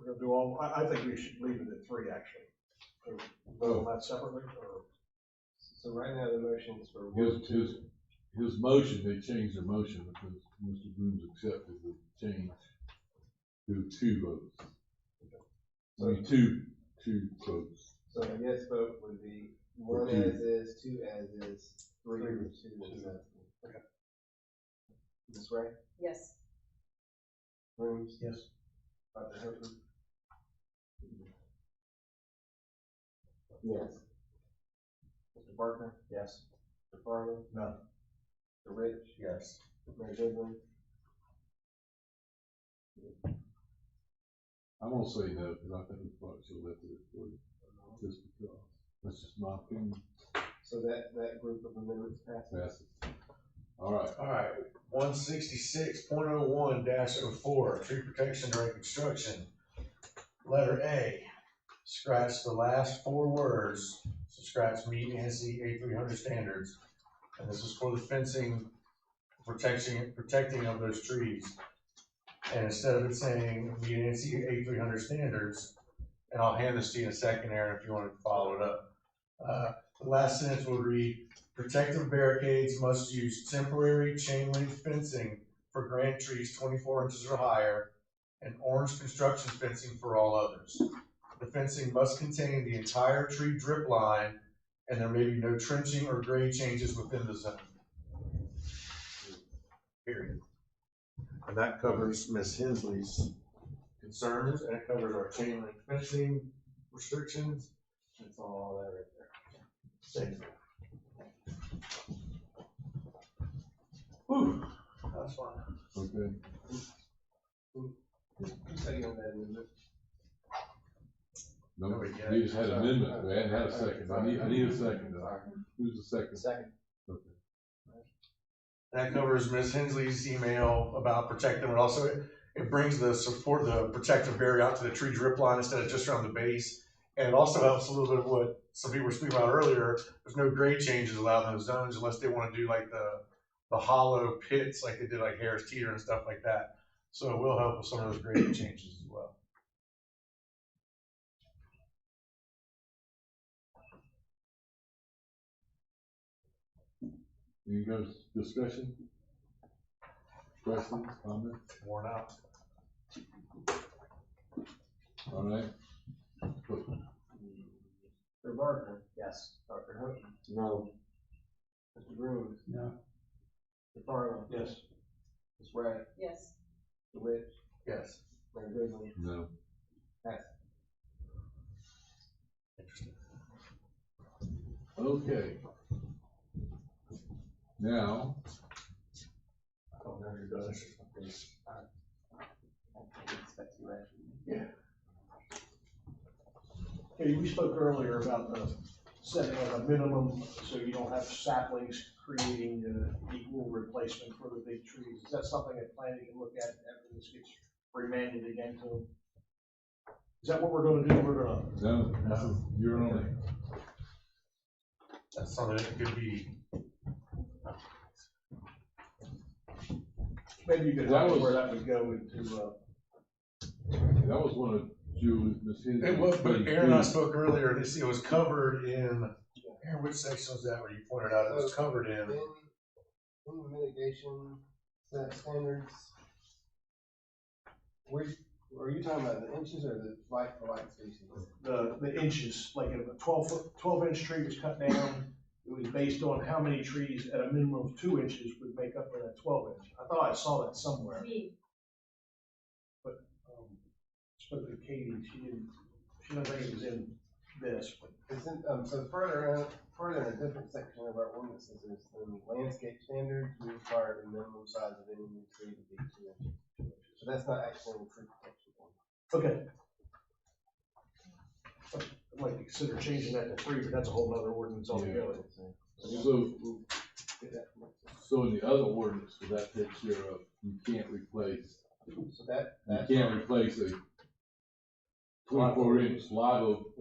L: gonna do all, I think we should leave it at 3, actually. Vote on that separately, or?
G: so right now the motion is for.
I: his motion, they changed their motion because Mr. Boone's accepted the change to 2 votes. I mean, two quotes.
G: So a yes vote would be 1
I: 2.
G: as is, 2 as is, 3 with 2 as is. Okay. Ms. Ray,
H: Yes.
G: Rooms,
A: Yes.
G: Dr. Hilton. Yes. Mr. Barker?
K: Yes.
G: Mr. Farley?
A: No.
G: Mr. Rich?
A: Yes.
G: Mayor Goodwin?
I: I'm gonna say no, because I think we probably should let it for you, just because, that's just my opinion.
G: So that group of amendments passes?
I: All right.
A: All right, 166.01-04, tree protection during construction. Letter A, scratch the last 4 words, so scratch meet ANSI A300 standards. And this is for the fencing, protecting of those trees. And instead of it saying meet ANSI A300 standards, and I'll hand this to you in a second, Aaron, if you want to follow it up. The last sentence will read, protective barricades must use temporary chain link fencing for grand trees 24 inches or higher, and orange construction fencing for all others. The fencing must contain the entire tree drip line, and there may be no trenching or grade changes within the zone. Period. And that covers Ms. Hensley's concerns, and it covers our chain link fencing restrictions. It's all that right there. Safe. Whew, that's fun.
I: Okay.
G: Who's second on that amendment?
I: No, he just had an amendment, we hadn't had a second, I need a second, who's the second?
K: Second.
I: Okay.
A: That covers Ms. Hensley's email about protecting, but also it brings the protective barrier out to the tree drip line instead of just around the base. And it also helps a little bit of what some people were speaking about earlier. There's no grade changes allowed in those zones unless they want to do like the hollow pits like they did like Harris Teeter and stuff like that. So it will help with some of those grading changes as well.
I: Any other discussion? Questions, comments?
A: Worn out.
I: All right.
G: Mr. Barker?
K: Yes.
G: Dr. Hilton?
C: No.
G: Mr. Grooms?
L: No.
G: Mr. Farley?
L: Yes.
G: Ms. Ray?
H: Yes.
G: Mr. Rich?
A: Yes.
G: Mayor Goodwin?
I: No.
G: Pass.
A: Interesting.
I: Okay. Now,
A: Oh, no, you're done.
L: Yeah. Hey, we spoke earlier about the setting of a minimum, so you don't have saplings creating equal replacement for the big trees. Is that something that planning can look at after this gets remanded again to them? Is that what we're gonna do? We're gonna,
I: no, you're on it.
A: That's something that could be.
L: maybe you could
I: That
L: tell us
I: was-
L: where that would go into,
I: That was one of Julie, Ms. Hensley's.
A: It was, but
I: things,
A: Aaron and I
I: too.
A: spoke earlier, and it was covered in, Aaron, which section was that where you pointed out it was covered in?
G: In mitigation standards, are you talking about the inches or the like for like species?
L: the inches, like if a 12-inch tree was cut down, it was based on how many trees at a minimum of 2 inches would make up for that 12-inch. I thought I saw that somewhere. But, spoke to Katie, she didn't think it was in
P: Yes.
G: It's in, so further in a different section of our ordinances, is in landscape standards, we require the minimum size of any new tree to be 2 inches. So that's not actually in the tree protection one.
B: Okay. I might consider changing that to 3, but that's a whole nother ordinance altogether.
I: So in the other ordinance, that takes care of, you can't replace,
G: So that,
I: you can't replace a 24-inch live oak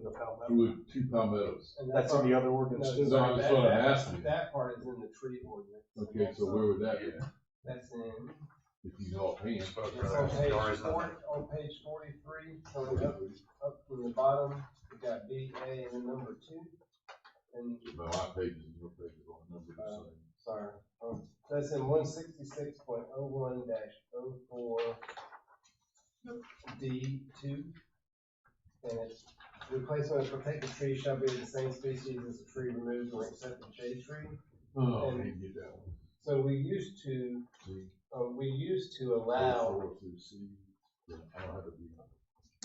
I: with 2 palmettos.
G: and
B: That's in the other ordinance
G: No,
B: too.
I: So I'm just what I'm asking.
G: That part is in the tree ordinance.
I: Okay, so where would that be?
G: That's in,
I: If you know offhand.
G: it's on page 43, so up from the bottom, we got B, A, and then number 2. And,
I: My pages and your pages on number the same.
G: sorry, that's in 166.01-04 D2. And it's replacement of protected tree shall be of the same species as the tree removed or accepted shade tree.
I: Oh, I
G: And
I: didn't get that one.
G: so we used to allow.
I: 04 through C. Yeah, I don't have to be.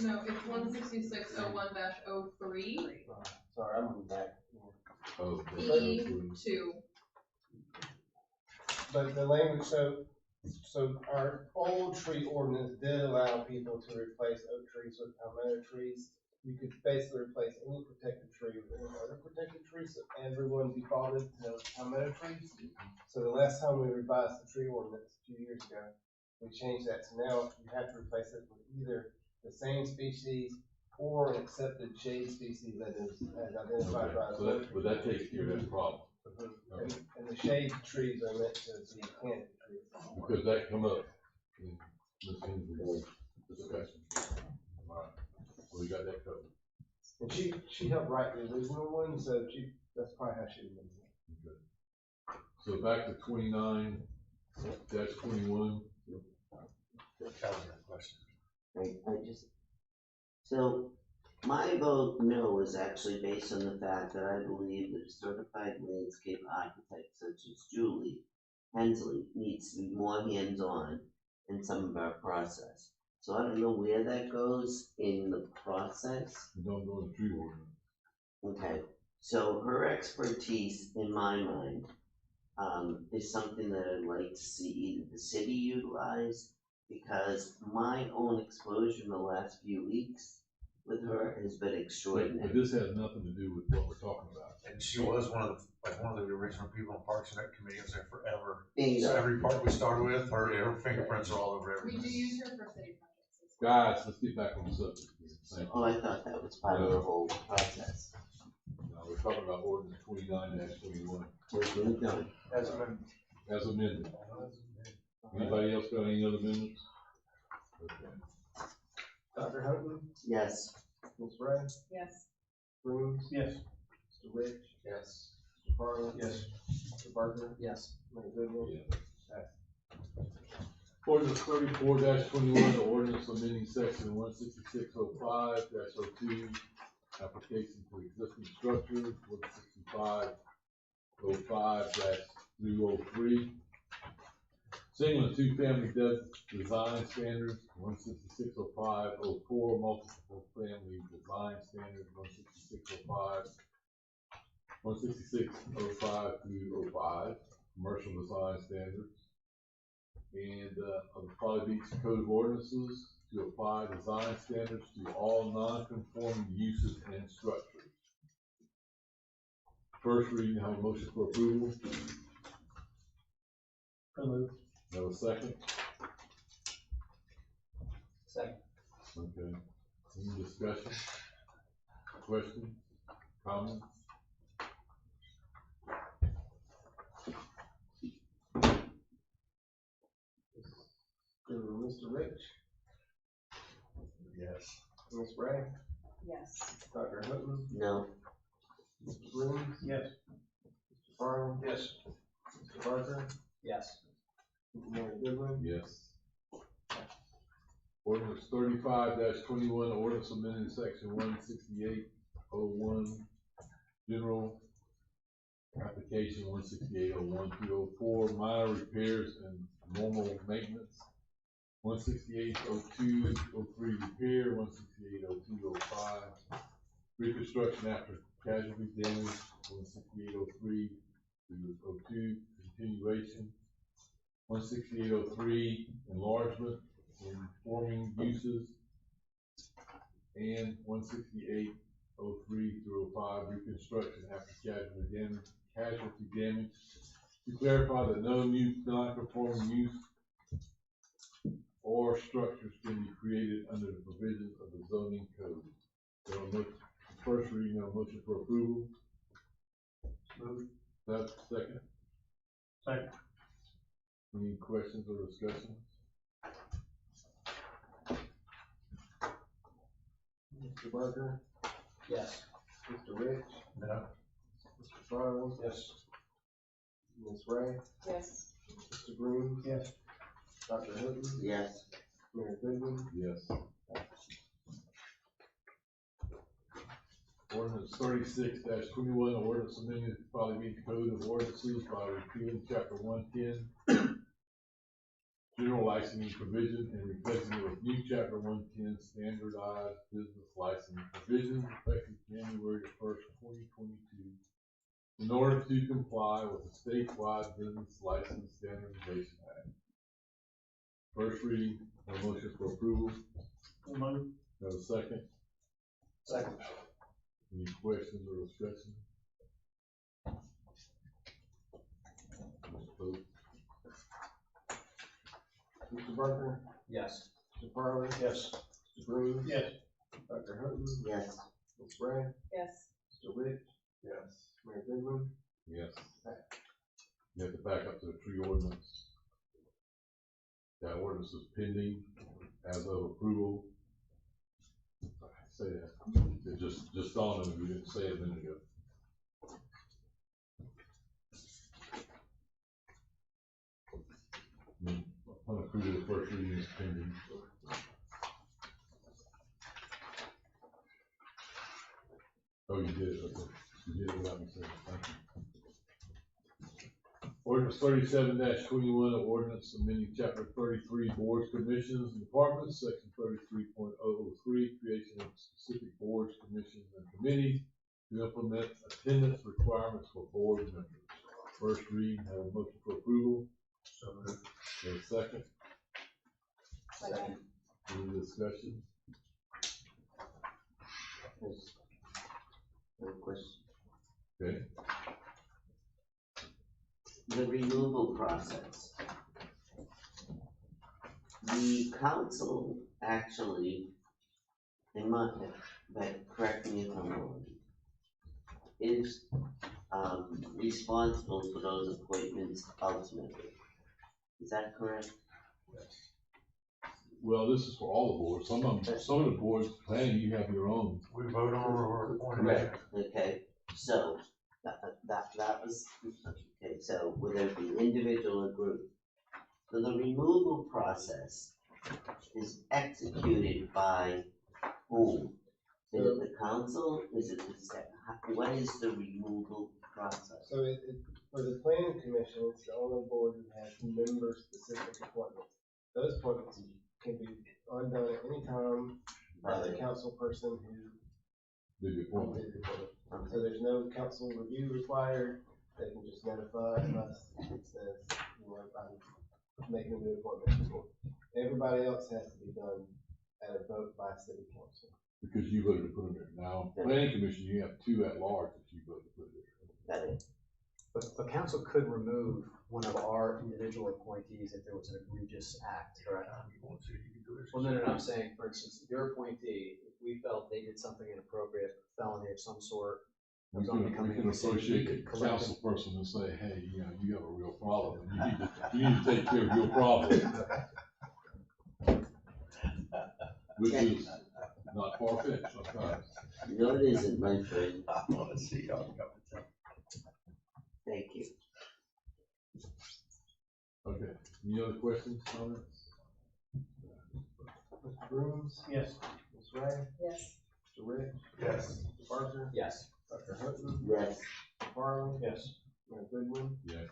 F: No, it's 166.01-03.
G: Sorry, I'm moving back.
I: Oh,
F: E2.
G: But the language, so our old tree ordinance did allow people to replace oak trees with palmetto trees. You could basically replace any protected tree with any other protected tree, so everyone defaulted to palmetto trees. So the last time we revised the tree ordinance a few years ago, we changed that, so now you have to replace it with either the same species or an accepted shade species that is as identified by the.
I: So that takes care of that problem.
G: And the shade trees are meant to be canopy trees.
I: Because that come up in Ms. Hensley's discussion. All right, so we got that covered.
G: And she helped write the original one, so that's probably how she remembers it.
I: Okay. So back to 29-21.
C: So my vote no is actually based on the fact that I believe that a certified landscape architect such as Julie Hensley needs to be more hands-on in some of our process. So I don't know where that goes in the process.
I: We don't go in the tree ordinance.
C: Okay, so her expertise, in my mind, is something that I'd like to see either the city utilize, because my own exposure in the last few weeks with her has been extraordinary.
I: But this has nothing to do with what we're talking about.
A: And she was one of the original people on Parks and Rec committee, was there forever.
C: Bingo.
A: So every park we started with, her fingerprints are all over
F: We
A: everything.
F: do use her for city projects as well.
I: Guys, let's get back on the subject here. Thank
C: Oh,
I: you.
C: I thought that was part of the whole process.
I: Now, we're talking about ordinance 29-21.
C: We're really done.
P: As amended.
I: As amended. Anybody else got any other amendments? Okay.
G: Dr. Houghton,
C: Yes.
G: Ms. Ray,
H: Yes.
G: Brooms,
P: Yes.
G: Mr. Rich,
P: Yes.
G: Mr. Parlor.
P: Yes.
G: Mr. Barker.
B: Yes.
G: Mayor Goodwin.
I: Yeah. Ordinance 34-21, ordinance amending section 16605-02, application for existing structures, 16505-303. Single and two-family design standards, 16605-04, multiple family design standards, 16605 commercial design standards. And of the Folly Beach Code of Ordinances to apply design standards to all non-conforming uses and structures. First reading, have a motion for approval. Have a second?
B: Second.
I: Okay. Any discussion? Questions? Comments?
G: Mr. Rich,
A: Yes.
G: Ms. Ray,
H: Yes.
G: Dr. Houghton,
C: No.
G: Mr. Brooms,
P: Yes.
G: Mr. Farland,
P: Yes.
G: Mr. Barker,
B: Yes.
G: Mayor Goodwin.
I: Yes. Ordinance 35-21, ordinance amending section 16801, general application 16801-204, minor repairs and normal maintenance, 16802-03 repair, 16802-05, reconstruction after casualty damage, 16803 through 02, continuation, 16803, enlargement, informing uses, and 16803 through 05, reconstruction after casualty damage, to clarify that no new non-conforming use or structures can be created under the provisions of the zoning code. So, first reading, no motion for approval.
A: Move.
I: That's second.
L: Second.
I: Any questions or discussions?
G: Mr. Barker,
K: Yes.
G: Mr. Rich,
A: No.
G: Mr. Farland,
L: Yes.
G: Ms. Ray,
H: Yes.
G: Mr. Broom,
L: Yes.
G: Dr. Hilton,
C: Yes.
G: Mayor Goodwin.
I: Yes. Ordinance 36-21, ordinance amending the Folly Beach Code of Ordinances by repealing chapter 110, general licensing provision, and replacing it with new chapter 110, standardized business licensing provisions, effective January 1st, 2022, in order to comply with the statewide Business License Standardization Act. First reading, no motion for approval.
L: Move.
I: No second.
L: Second.
I: Any questions or discussion? Vote.
G: Mr. Barker,
K: Yes.
G: Mr. Farland,
L: Yes.
G: Mr. Broom,
L: Yes.
G: Dr. Hilton,
C: Yes.
G: Ms. Ray,
H: Yes.
G: Mr. Rich,
A: Yes.
G: Mayor Goodwin.
I: Yes. You have to back up to the tree ordinance. That ordinance is pending as of approval. I say that, it just dawned on me, we didn't say it a minute ago. On approval, the first reading is pending. Oh, you did it, okay. You did it without me saying it, thank you. Ordinance 37-21, ordinance amending chapter 33, boards, commissions, and departments, section 33.003, creation of specific boards, commissions, and committees to implement attendance requirements for board members. First reading, have a motion for approval.
A: So moved.
I: Have a second.
H: Second.
I: Any discussion?
C: No question.
I: Okay.
C: The removal process. The council actually, but correct me if I'm wrong, is responsible for those appointments ultimately. Is that correct?
I: Well, this is for all the boards. Some of the boards, planning, you have your own.
A: We vote on or
C: Correct. Okay, so, that was, okay, so whether it be individual or group. So the removal process is executed by whom? Is it the council? Is it the staff? What is the removal process?
G: So for the planning commission, it's the only board who has member-specific appointments. Those appointments can be undone at any time by the council person who
I: did the appointment.
G: So there's no council review required. They can just notify us. It says, I'm making a new appointment. Everybody else has to be done at a vote by city council.
I: Because you voted to put them there. Now, planning commission, you have two at large that you voted to put there.
C: Got it.
K: But council could remove one of our individual appointees if there was an egregious act, correct? Well, no, I'm saying, for instance, your appointee, if we felt they did something inappropriate, felony of some sort,
I: We can associate the council person and say, hey, you have a real problem, and you need to take care of your problem. Which is not far-fetched sometimes.
C: No, it isn't, my friend.
A: I wanna see y'all come to town.
C: Thank you.
I: Okay, any other questions, comments?
G: Mr. Brooms?
L: Yes.
G: Ms. Ray?
H: Yes.
G: Mr. Rich?
A: Yes.
G: Mr. Barker?
K: Yes.
G: Dr. Hutton?
C: Yes.
G: Mr. Farland?
L: Yes.
G: Mayor Goodwin?
I: Yes.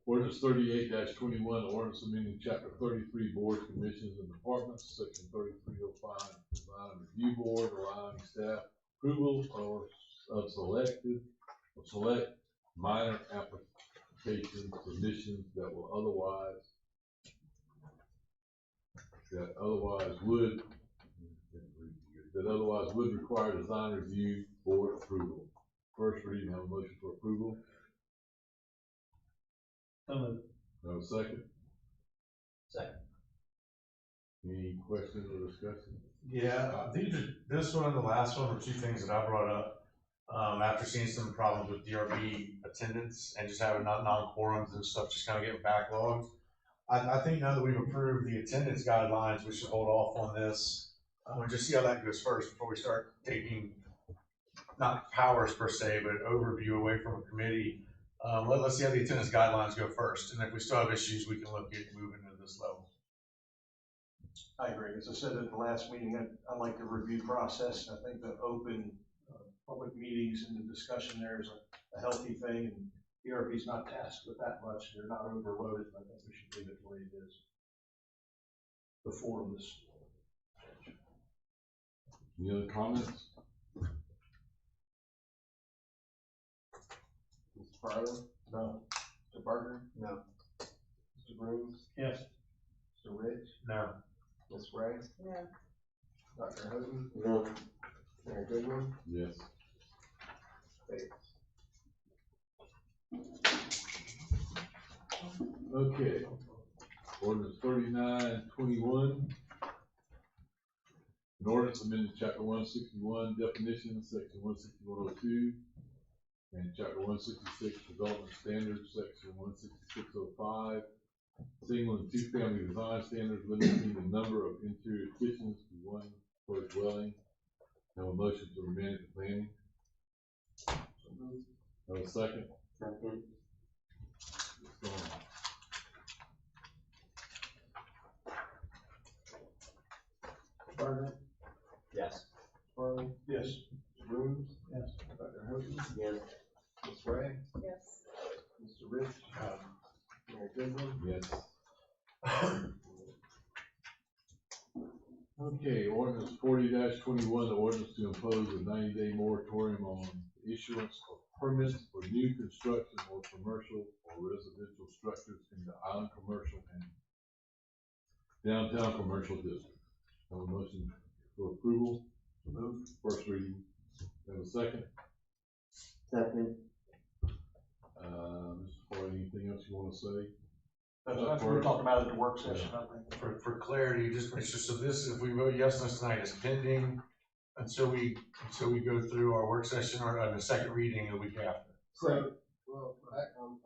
I: Ordinance 38-21, ordinance amending chapter 33, boards, commissions, and departments, section 3305, design review board, allowing staff approval of select minor application submissions that otherwise would require design review board approval. First reading, have a motion for approval.
J: So moved.
I: Have a second?
K: Second.
I: Any questions or discussion?
A: Yeah, this one and the last one were two things that I brought up, after seeing some problems with DRB attendance and just having non-quorums and stuff, just kind of getting backlogged. I think now that we've approved the attendance guidelines, we should hold off on this, and just see how that goes first before we start taking, not powers per se, but overview away from a committee. Let's see how the attendance guidelines go first, and if we still have issues, we can look at moving to this level.
Q: I agree. As I said at the last meeting, I like the review process. I think the open public meetings and the discussion there is a healthy thing. And ERB's not tasked with that much. They're not overloaded. I think we should leave it the way it is. The forums.
I: Any other comments?
Q: Mr. Parlor? No. Mr. Barker?
K: No.
Q: Mr. Brooms?
L: Yes.
Q: Mr. Rich?
A: No.
Q: Ms. Ray?
H: No.
Q: Dr. Houghton?
C: No.
Q: Mayor Goodwin?
I: Yes. Okay. Ordinance 3921. An ordinance amending chapter 161 definitions, section 16102, and chapter 166 development standards, section 16605. Single and two-family design standards limiting the number of interior kitchens to one per dwelling. Have a motion to remand to planning. Have a second?
C: Second.
Q: Barker?
K: Yes.
Q: Farley? Yes. Mr. Brooms?
L: Yes.
Q: Dr. Houghton?
C: Yes.
Q: Ms. Ray?
H: Yes.
Q: Mr. Rich? Mayor Goodwin?
I: Yes. Okay, ordinance 40-21, the ordinance to impose a 90-day moratorium on issuance of permits for new construction or commercial or residential structures in the island commercial and downtown commercial district. Have a motion for approval. Moved. First reading. Have a second?
C: Second.
I: Mr. Foley, anything else you want to say?
Q: That's what we talked about at the work session, I think.
A: For clarity, just make sure, so this, if we vote yes on this tonight, is pending until we go through our work session or the second reading the week after.
G: So, well,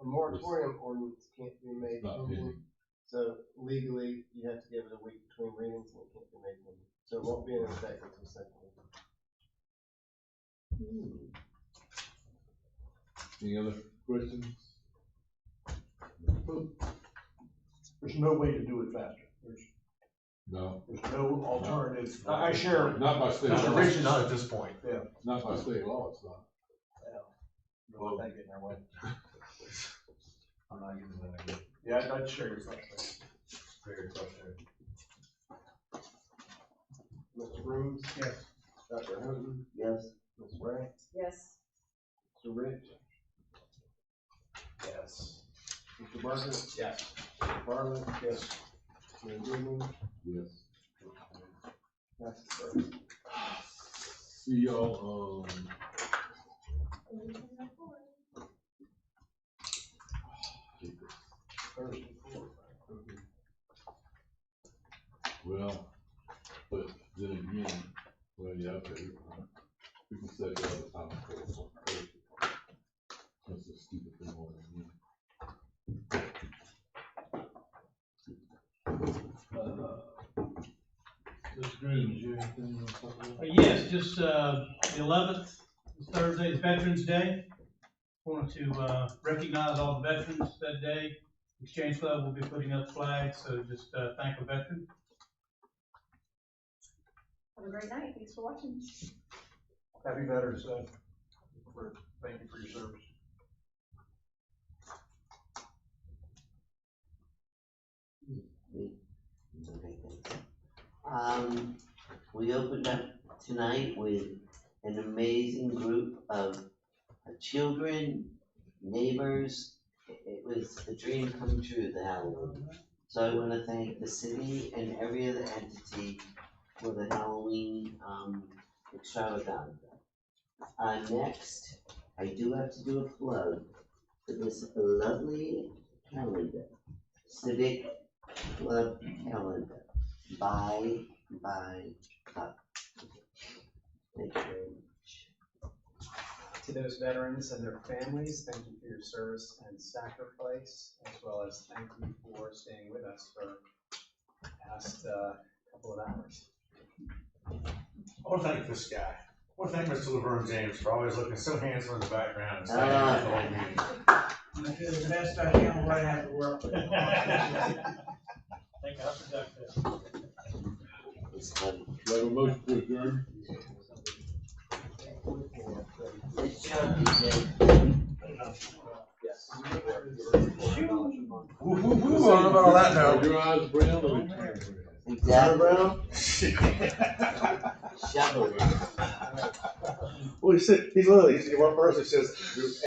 G: a moratorium ordinance can't be made pending. So legally, you have to give it a week between readings and it can't be made pending. So it won't be in effect until the second reading.
I: Any other questions?
Q: There's no way to do it faster. There's no alternative. I share.
I: Not by state law.
A: Not at this point.
Q: Yeah.
I: Not by state law, it's not.
Q: Well, that getting their way.
A: I'm not using that again.
Q: Yeah, I'd share your thoughts.
A: Very frustrating.
G: Mr. Brooms?
L: Yes.
G: Dr. Houghton?
C: Yes.
G: Ms. Ray?
H: Yes.
G: Mr. Rich?
Q: Yes.
G: Mr. Barker?
K: Yes.
G: Mr. Farley? Yes. Mayor Goodwin?
I: Yes.
G: That's the first.
I: See y'all, well, but then again, well, yeah, okay, we can set the other time for Thursday. That's a stupid thing on Mr. Grooms, you have anything you want to talk about?
J: Yes, just, the 11th, is Thursday, is Veterans Day. Wanted to, recognize all the veterans that day. Exchange Club will be putting up flags, so just, thank a veteran.
H: Have a great night. Thanks for watching.
Q: Happy Veterans Day. Thank you for your service.
C: We opened up tonight with an amazing group of children, neighbors. It was a dream come true, the Halloween. So I want to thank the city and every other entity for the Halloween extravaganza. Next, I do have to do a plug for this lovely calendar, Civic Club calendar. Bye. Thank you very much.
K: To those veterans and their families, thank you for your service and sacrifice, as well as thank you for staying with us for the past couple of hours.
A: I want to thank this guy. I want to thank Mr. Laverne James for always looking so handsome in the background and staying here the whole meeting.
L: I do the best I can right after work. Think I'll conduct this.
I: Do I have a motion to adjourn?
C: It's Chuck,
K: Yes.
A: Woo, I don't know about all that now.
I: Your eyes brown or
C: exactly. Shovel it.
A: Well, he's literally, he's one person who says,